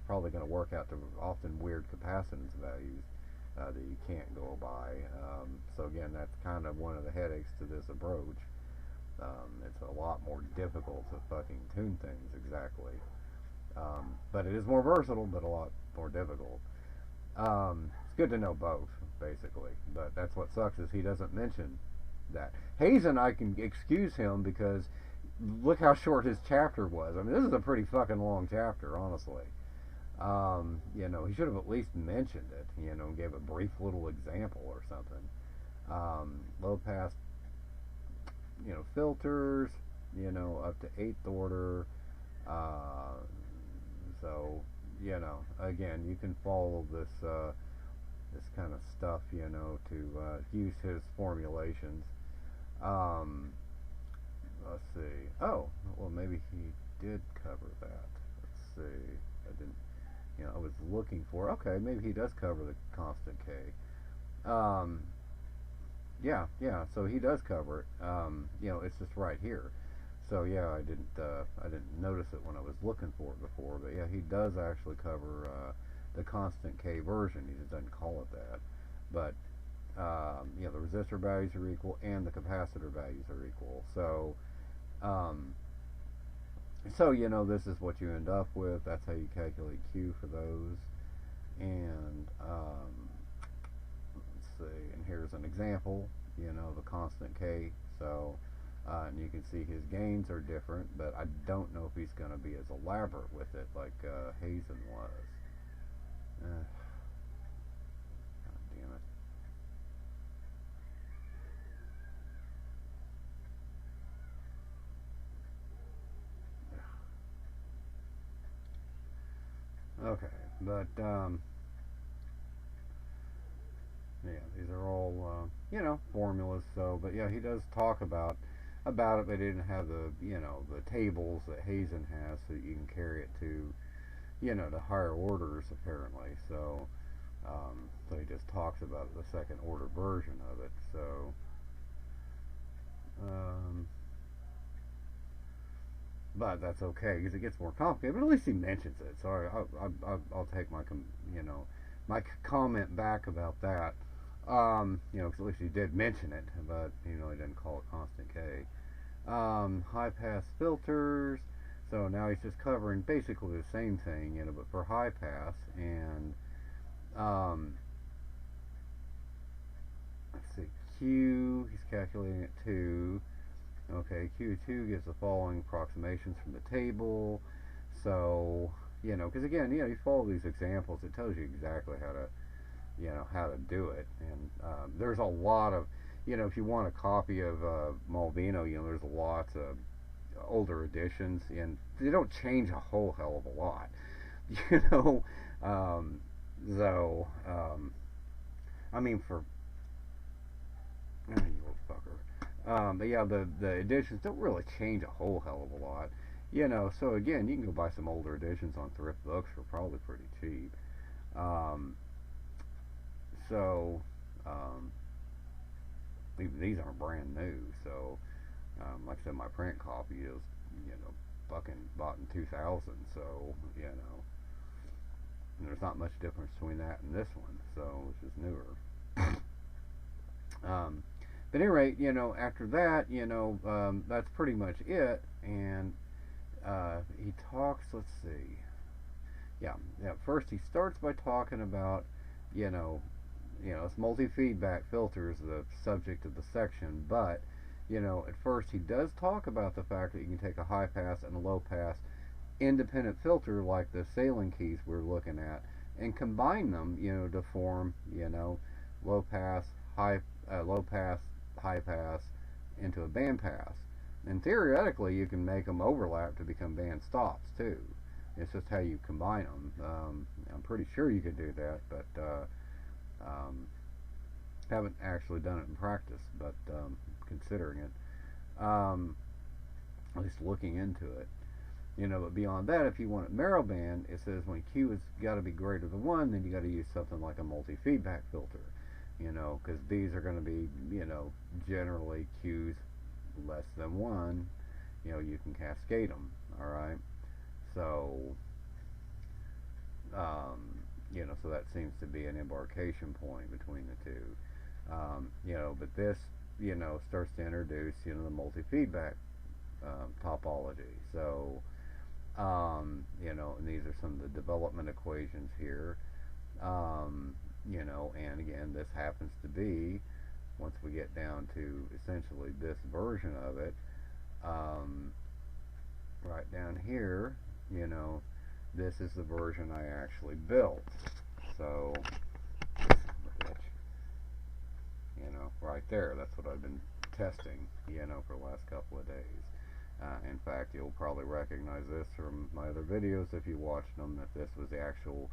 probably going to work out to often weird capacitance values that you can't go by. So again, that's kind of one of the headaches to this approach. It's a lot more difficult to fucking tune things exactly. But it is more versatile, but a lot more difficult. It's good to know both, basically. But that's what sucks, is he doesn't mention that. Hazen, I can excuse him because look how short his chapter was. I mean, this is a pretty fucking long chapter, honestly. He should have at least mentioned it, gave a brief little example or something. Low pass filters, up to 8th order. Uh, so, again, you can follow this kind of stuff, to use his formulations. Um, let's see. Oh, well, maybe he did cover that. Let's see. I didn't, I was looking for. Okay, maybe he does cover the constant K. Um, yeah. So he does cover it. It's just right here. So yeah, I didn't notice it when I was looking for it before. But yeah, he does actually cover the constant K version. He just doesn't call it that. But the resistor values are equal and the capacitor values are equal. Um, this is what you end up with. That's how you calculate Q for those. And let's see. And here's an example, of a constant K. So, and you can see his gains are different, but I don't know if he's going to be as elaborate with it like Hazen was. God damn it. Okay, but yeah, these are all formulas. So, but yeah, he does talk about it, but he didn't have the tables that Hazen has, so that you can carry it to to higher orders apparently. So he just talks about the second order version of it. So, um, but that's okay because it gets more complicated. But at least he mentions it. So I'll take my comment back about that. 'Cause at least he did mention it, but he didn't call it constant K. High pass filters. So now he's just covering basically the same thing, but for high pass. And let's see, Q. He's calculating it too. Okay, Q2 gives the following approximations from the table. So because again, you follow these examples, it tells you exactly how to do it. And there's a lot of, if you want a copy of Mulvino, there's lots of older editions, and they don't change a whole hell of a lot, you know. So, I mean, you little fucker. But yeah, the editions don't really change a whole hell of a lot, So again, you can go buy some older editions on thrift books for probably pretty cheap. Um, So, even these aren't brand new. So, like I said, my print copy is, fucking bought in 2000. So, and there's not much difference between that and this one. So, which is newer. But at any rate, after that, that's pretty much it. And he talks. Let's see. Yeah. First, he starts by talking about, it's multi-feedback filters, the subject of the section, but, at first he does talk about the fact that you can take a high pass and a low pass independent filter like the sailing keys we're looking at and combine them, to form, low pass, low pass, high pass into a band pass. And theoretically, you can make them overlap to become band stops too. It's just how you combine them. I'm pretty sure you could do that, but haven't actually done it in practice, but considering it, at least looking into it, but beyond that, if you want it narrow band, it says when Q has got to be greater than 1, then you got to use something like a multi-feedback filter, because these are going to be, generally Q's less than 1, you can cascade them, alright, so, so that seems to be an embarkation point between the two. But this, starts to introduce, the multi-feedback topology. So, and these are some of the development equations here. And again, this happens to be, once we get down to essentially this version of it, right down here, this is the version I actually built. So, right there, that's what I've been testing, for the last couple of days. In fact, you'll probably recognize this from my other videos if you watched them, that this was the actual,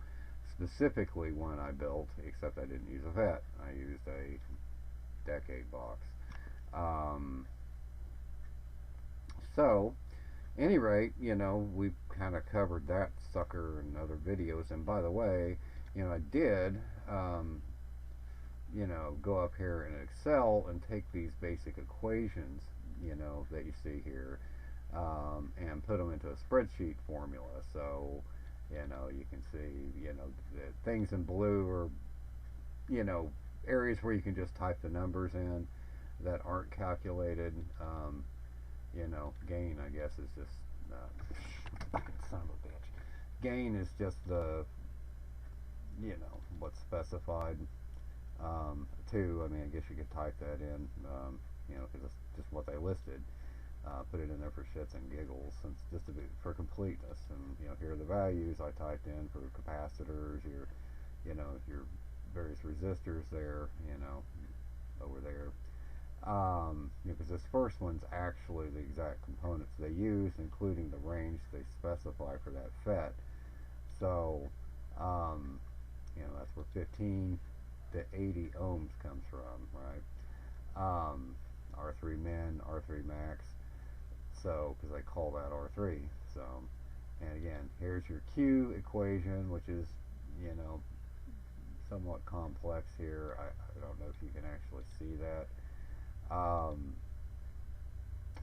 specifically one I built, except I didn't use a vet. I used a decade box. So, any rate, we've kind of covered that sucker in other videos. And by the way, I did, go up here in Excel and take these basic equations, that you see here, and put them into a spreadsheet formula. So, you can see, the things in blue are, areas where you can just type the numbers in that aren't calculated. Gain, I guess, is just, son of a bitch. Gain is just the, what's specified. Two, I mean, I guess you could type that in, because it's just what they listed. Put it in there for shits and giggles, since just to be, for completeness. And here are the values I typed in for capacitors, your various resistors there, over there. Because this first one's actually the exact components they use, including the range they specify for that FET. So, that's where 15 to 80 ohms comes from, right? R3 min, R3 max. So, because they call that R3. So, and again, here's your Q equation, which is, somewhat complex here. I don't know if you can actually see that.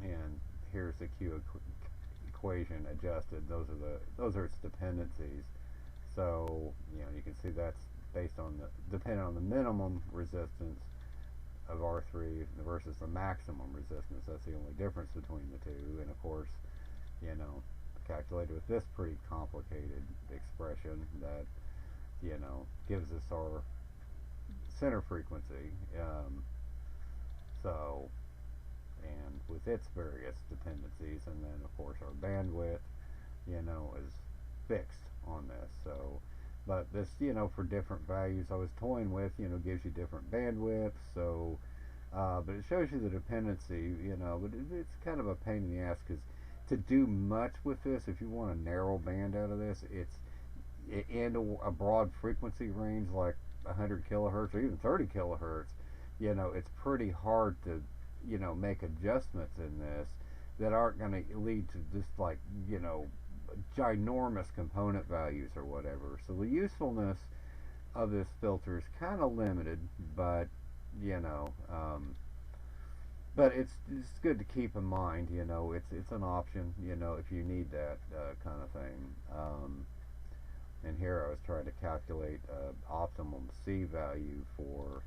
And here's the Q equation adjusted. Those are its dependencies. So, you can see that's based on depending on the minimum resistance of R3 versus the maximum resistance. That's the only difference between the two. And of course, calculated with this pretty complicated expression that, gives us our center frequency. So, and with its various dependencies, and then of course our bandwidth, is fixed on this. So, but this, for different values I was toying with, gives you different bandwidths. So, but it shows you the dependency, but it's kind of a pain in the ass, because to do much with this, if you want a narrow band out of this, it's in a broad frequency range like 100 kilohertz or even 30 kilohertz. It's pretty hard to, make adjustments in this that aren't going to lead to just like, ginormous component values or whatever. So the usefulness of this filter is kind of limited, but but it's good to keep in mind. It's an option. If you need that kind of thing. And here I was trying to calculate optimum C value for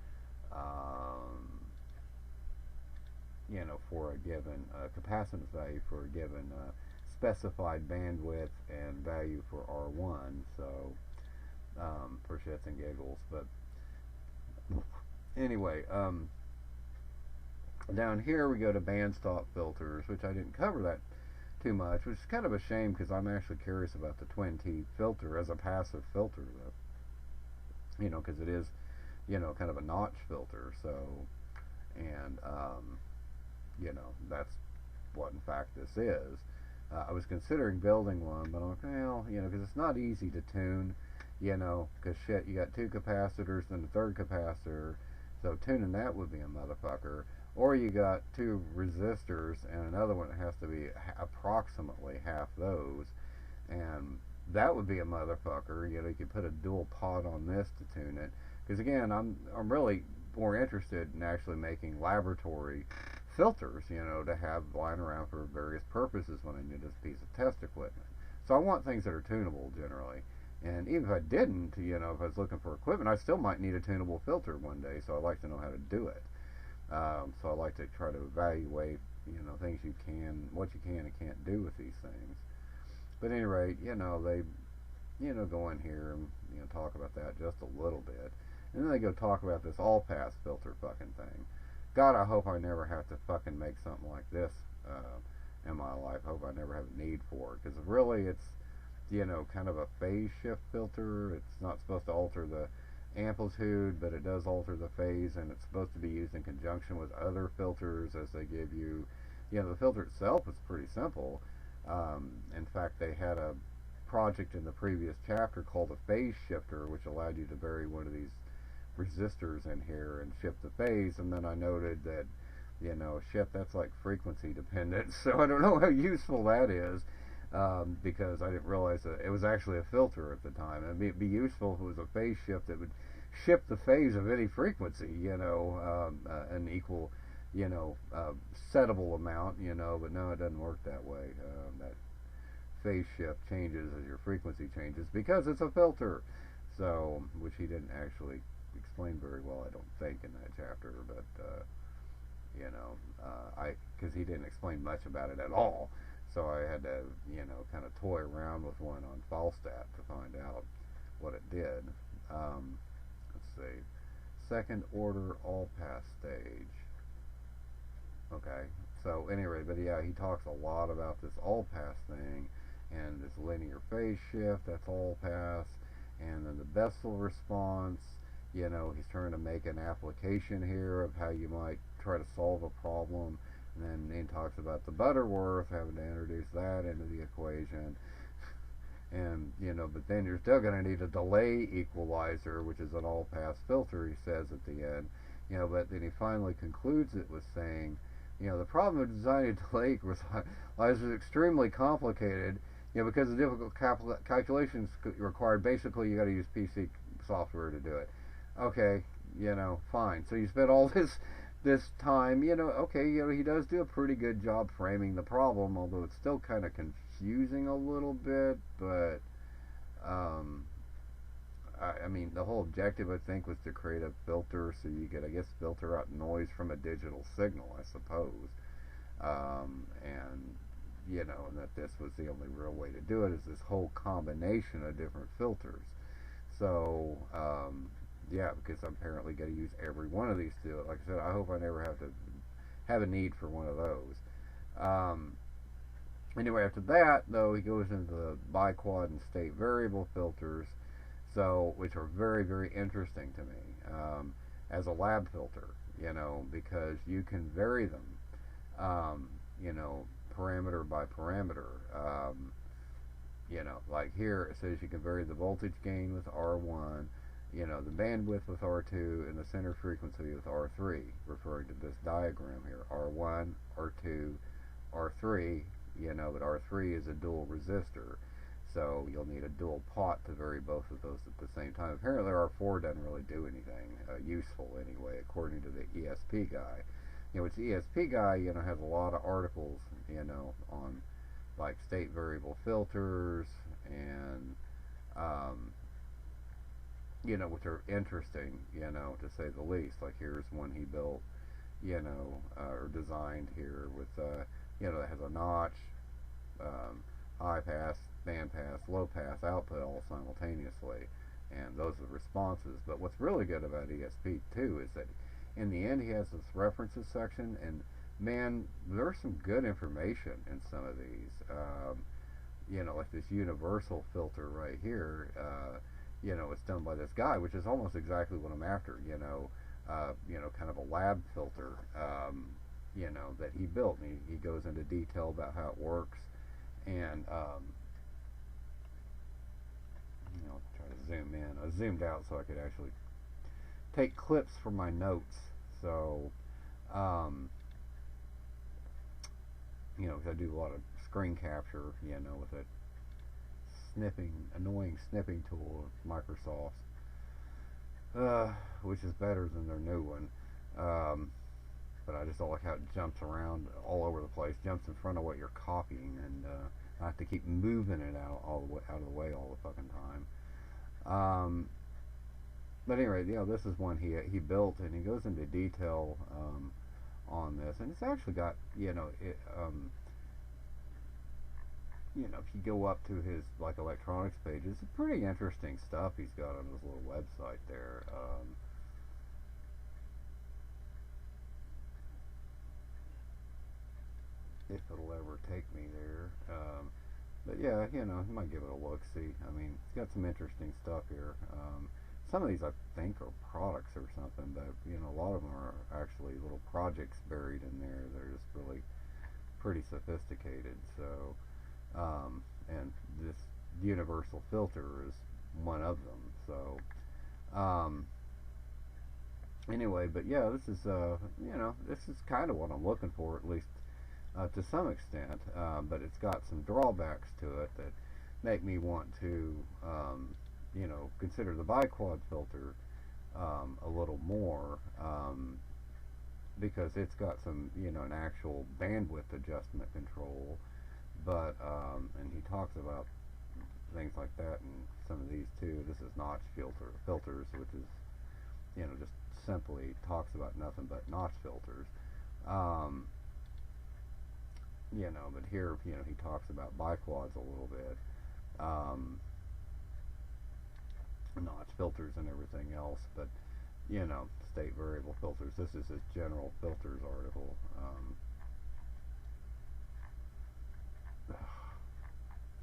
for a given capacitance value for a given specified bandwidth and value for R1, so for shits and giggles. But anyway, down here we go to band stop filters, which I didn't cover that too much, which is kind of a shame, because I'm actually curious about the twin T filter as a passive filter, though. Because it is, kind of a notch filter. So, and that's what in fact this is. I was considering building one, but I'm like, well, because it's not easy to tune, because shit, you got two capacitors and a third capacitor, so tuning that would be a motherfucker. Or you got two resistors and another one that has to be approximately half those, and that would be a motherfucker. You could put a dual pot on this to tune it, because again, I'm really more interested in actually making laboratory filters, to have lying around for various purposes when I need this piece of test equipment. So I want things that are tunable generally. And even if I didn't, if I was looking for equipment, I still might need a tunable filter one day, so I'd like to know how to do it. So I like to try to evaluate, things you can, what you can and can't do with these things. But at any rate, they, go in here and, talk about that just a little bit. And then they go talk about this all-pass filter fucking thing. God, I hope I never have to fucking make something like this in my life. I hope I never have a need for it. Because really, it's, kind of a phase shift filter. It's not supposed to alter the amplitude, but it does alter the phase, and it's supposed to be used in conjunction with other filters as they give you, the filter itself is pretty simple. In fact, they had a project in the previous chapter called a phase shifter, which allowed you to vary one of these resistors in here and shift the phase, and then I noted that, shit, that's like frequency dependent, so I don't know how useful that is. Because I didn't realize that it was actually a filter at the time. It'd be useful if it was a phase shift that would shift the phase of any frequency, an equal, settable amount, but no, it doesn't work that way. That phase shift changes as your frequency changes because it's a filter. So, which he didn't actually explain very well, I don't think, in that chapter, but, because he didn't explain much about it at all. So I had to, kind of toy around with one on Falstaff to find out what it did. Let's see. Second order all pass stage. Okay. So anyway, but yeah, he talks a lot about this all pass thing and this linear phase shift, that's all pass. And then the Bessel response, he's trying to make an application here of how you might try to solve a problem. And then he talks about the Butterworth, having to introduce that into the equation. And, but then you're still going to need a delay equalizer, which is an all-pass filter, he says at the end. But then he finally concludes it with saying, the problem of designing a delay equalizer is extremely complicated, because the difficult calculations required. Basically, you got to use PC software to do it. Okay, fine. So you spent all this time, okay, he does do a pretty good job framing the problem, although it's still kind of confusing a little bit, but, I mean, the whole objective, I think, was to create a filter so you could, I guess, filter out noise from a digital signal, I suppose, and, and that this was the only real way to do it, is this whole combination of different filters. So, yeah, because I'm apparently going to use every one of these to do it. Like I said, I hope I never have to have a need for one of those. Anyway, after that, though, he goes into the biquad and state variable filters, so which are very, very interesting to me as a lab filter, because you can vary them, parameter by parameter. Like here, it says you can vary the voltage gain with R1, the bandwidth with R2, and the center frequency with R3, referring to this diagram here. R1, R2, R3, but R3 is a dual resistor, so you'll need a dual pot to vary both of those at the same time. Apparently R4 doesn't really do anything useful anyway, according to the ESP guy. Which the ESP guy, has a lot of articles, on like state variable filters and which are interesting, to say the least. Like here's one he built, or designed here with, that has a notch, high pass, band pass, low pass output all simultaneously, and those are the responses. But what's really good about ESP too is that in the end he has this references section, and man, there's some good information in some of these. Like this universal filter right here. It's done by this guy, which is almost exactly what I'm after. Kind of a lab filter. That he built. And he goes into detail about how it works, and try to zoom in. I zoomed out so I could actually take clips from my notes. So, because I do a lot of screen capture, with a annoying snipping tool of Microsoft's, which is better than their new one. But I just don't like how it jumps around all over the place, jumps in front of what you're copying, and I have to keep moving it out of the way all the fucking time. But anyway, this is one he built, and he goes into detail on this, and it's actually got, if you go up to his like electronics page, it's pretty interesting stuff he's got on his little website there. If it'll ever take me there. But yeah, you might give it a look. See, I mean, it's got some interesting stuff here. some of these I think are products or something, but a lot of them are actually little projects buried in there. They're just really pretty sophisticated. So, and this universal filter is one of them. So, anyway, but yeah, this is this is kind of what I'm looking for, at least to some extent. But it's got some drawbacks to it that make me want to consider the biquad filter a little more, because it's got some an actual bandwidth adjustment control, but and he talks about things like that in some of these too. This is notch filters, which is just simply talks about nothing but notch filters. But here he talks about biquads a little bit, notch filters and everything else. But state variable filters. This is his general filters article. It's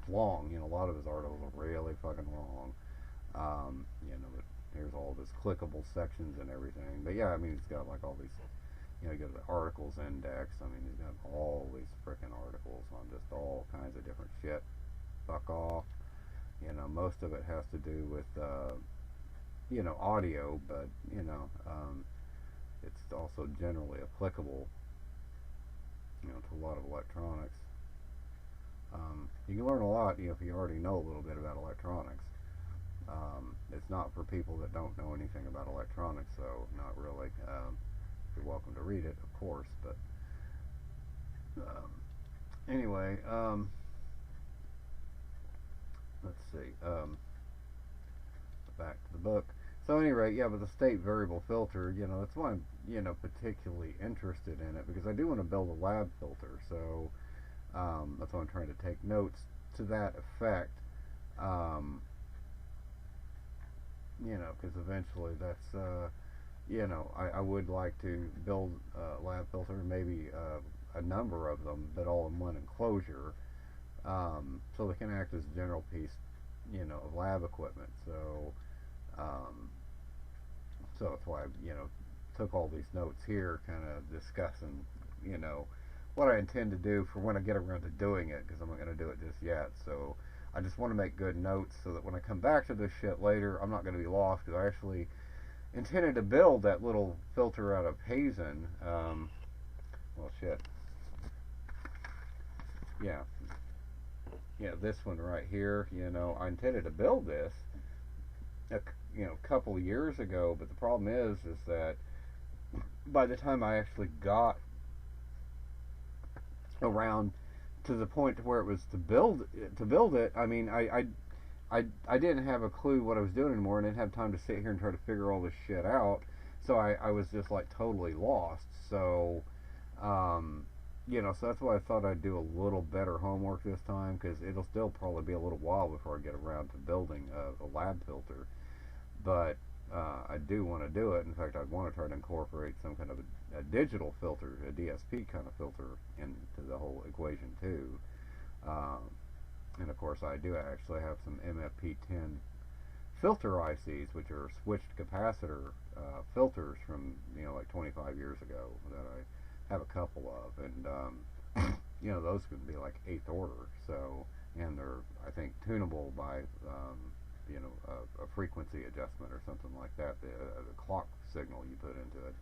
long. A lot of his articles are really fucking long. But here's all of his clickable sections and everything. But yeah, I mean, he's got like all these. You go to the articles index. I mean, he's got all these frickin' articles on just all kinds of different shit. Fuck off. Most of it has to do with audio, but it's also generally applicable to a lot of electronics. You can learn a lot if you already know a little bit about electronics. It's not for people that don't know anything about electronics, so not really. You're welcome to read it, of course, but anyway, let's see, back to the book. So anyway, yeah, but the state variable filter, that's why I'm, particularly interested in it, because I do want to build a lab filter, so that's why I'm trying to take notes to that effect, because eventually that's, I would like to build a lab filter, maybe a number of them, but all in one enclosure, so they can act as a general piece, of lab equipment. So, so that's why I, took all these notes here, kind of discussing, what I intend to do for when I get around to doing it, because I'm not going to do it just yet. So I just want to make good notes so that when I come back to this shit later, I'm not going to be lost, because I actually intended to build that little filter out of Hazen. Well, shit. Yeah, this one right here. I intended to build this, a couple years ago, but the problem is that by the time I actually got around to the point where it was to build it, I mean, I didn't have a clue what I was doing anymore, and didn't have time to sit here and try to figure all this shit out. So I was just like totally lost. So, so that's why I thought I'd do a little better homework this time, because it'll still probably be a little while before I get around to building a lab filter. But I do want to do it. In fact, I'd want to try to incorporate some kind of a digital filter, a DSP kind of filter, into the whole equation too. And of course, I do actually have some MFP10 filter ICs, which are switched capacitor filters from like 25 years ago, that I have a couple of, and those can be like 8th order. So, and they're, I think, tunable by a frequency adjustment or something like that, the clock signal you put into it.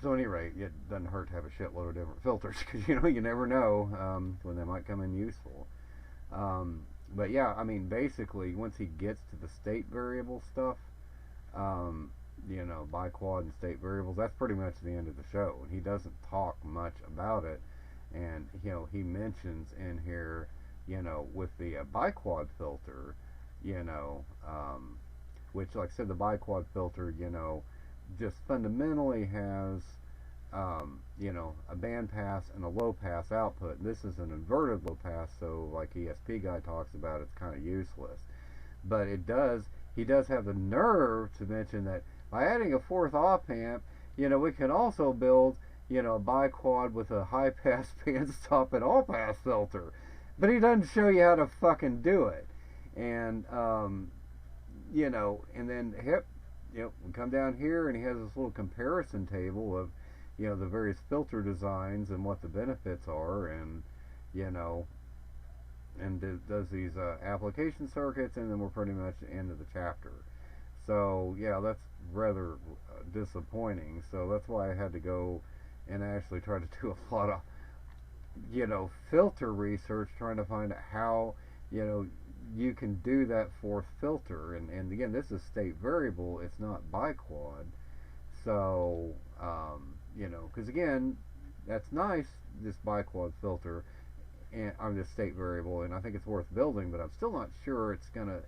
So at any rate, it doesn't hurt to have a shitload of different filters, because you never know when they might come in useful. But yeah, I mean, basically, once he gets to the state variable stuff, biquad and state variables, that's pretty much the end of the show. And he doesn't talk much about it. And he mentions in here, with the biquad filter, which, like I said, the biquad filter, just fundamentally has, a band pass and a low pass output. And this is an inverted low pass, so like ESP guy talks about, it's kind of useless. But he does have the nerve to mention that by adding a 4th op amp, we can also build, a biquad with a high pass band stop and all pass filter. But he doesn't show you how to fucking do it. And, And then we come down here and he has this little comparison table of, the various filter designs and what the benefits are, and you know, and does these application circuits, and then we're pretty much at the end of the chapter. So yeah, that's rather disappointing. So that's why I had to go and actually try to do a lot of filter research, trying to find out how you know you can do that for filter. And again, this is state variable, it's not biquad. So because again, that's nice, this biquad filter, and on this state variable, and I think it's worth building, but I'm still not sure it's gonna,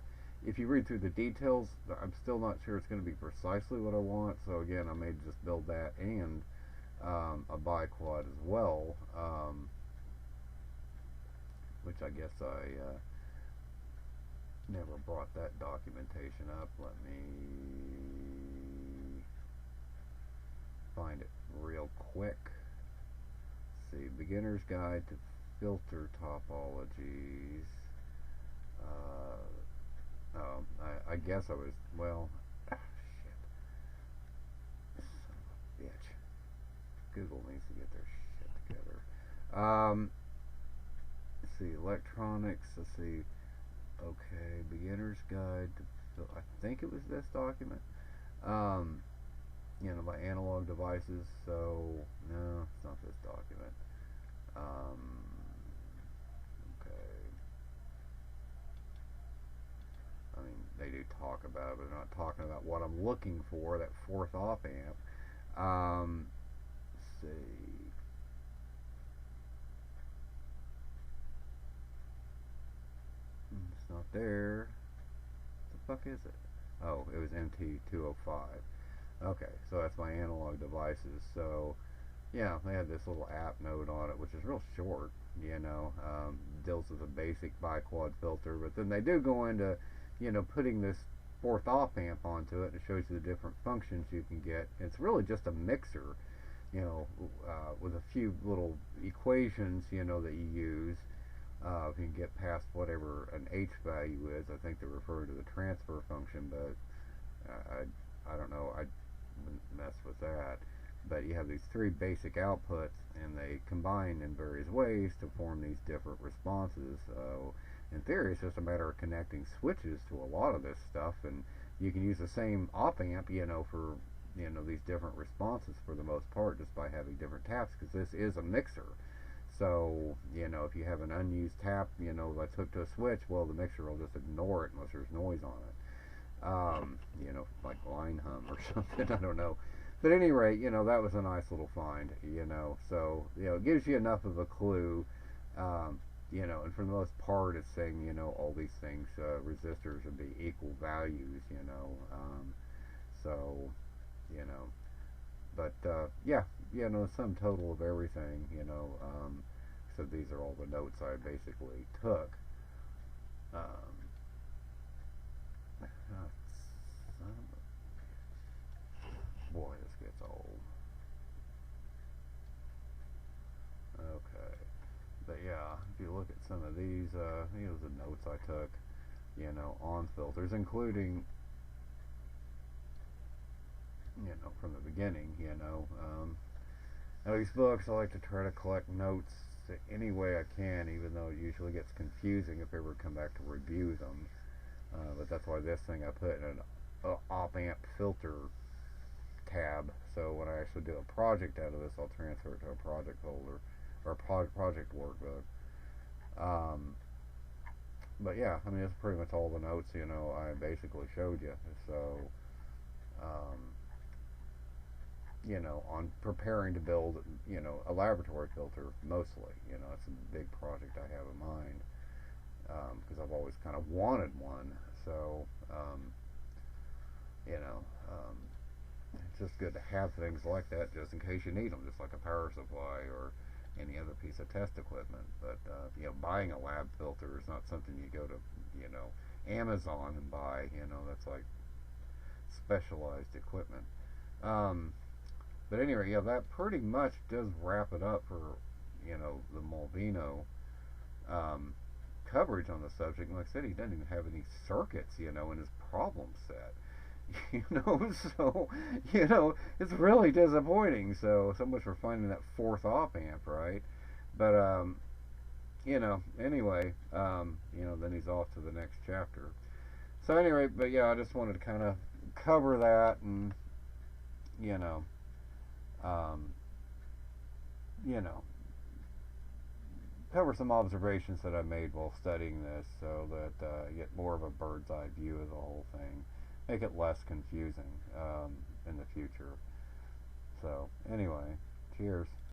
if you read through the details, I'm still not sure it's going to be precisely what I want. So again, I may just build that and a biquad as well, which I guess I never brought that documentation up. Let me find it real quick. Let's see, Beginner's Guide to Filter Topologies. I guess I was, well, shit. Son of a bitch. Google needs to get their shit together. Let's see, electronics, let's see, okay, Beginner's Guide to, I think it was this document, by analog devices, so, no, it's not this document. I mean, they do talk about it, but they're not talking about what I'm looking for, that fourth op amp. Let's see. It's not there. What the fuck is it? Oh, it was MT205. Okay, so that's my analog devices. So, yeah, they had this little app note on it, which is real short, deals with a basic biquad filter, but then they do go into putting this fourth op amp onto it, and it shows you the different functions you can get. It's really just a mixer, with a few little equations, that you use. If you can get past whatever an H value is, I think they refer to the transfer function, but I don't know, I wouldn't mess with that. But you have these three basic outputs, and they combine in various ways to form these different responses. In theory, it's just a matter of connecting switches to a lot of this stuff, and you can use the same op amp, for these different responses for the most part, just by having different taps, because this is a mixer. So if you have an unused tap, that's hooked to a switch, well, the mixer will just ignore it unless there's noise on it. Like line hum or something, I don't know. But at any rate, that was a nice little find, so, it gives you enough of a clue, and for the most part, it's saying, all these things, resistors would be equal values, so, but, yeah, sum total of everything, so these are all the notes I basically took. Boy, this gets old. Okay. But yeah, if you look at some of these, the notes I took, on filters, including, from the beginning, these books, I like to try to collect notes any way I can, even though it usually gets confusing if I ever come back to review them. But that's why this thing I put in an op amp filter tab, so when I actually do a project out of this, I'll transfer it to a project folder, or a project workbook. But yeah, I mean, that's pretty much all the notes, I basically showed you. So, on preparing to build, a laboratory filter, mostly, it's a big project I have in mind, because I've always kind of wanted one. So, it's just good to have things like that just in case you need them, just like a power supply or any other piece of test equipment. But buying a lab filter is not something you go to Amazon and buy. That's like specialized equipment. But anyway, yeah, that pretty much does wrap it up for the Mulvino coverage on the subject. And like I said, he doesn't even have any circuits, you know, in his problem set. You know, so, you know, it's really disappointing. So much for finding that fourth op amp, right? But you know, anyway, you know, then he's off to the next chapter. So anyway, but yeah, I just wanted to kind of cover that and, you know, um, you know, cover some observations that I made while studying this, so that you get more of a bird's eye view of the whole thing, make it less confusing in the future. So anyway, cheers.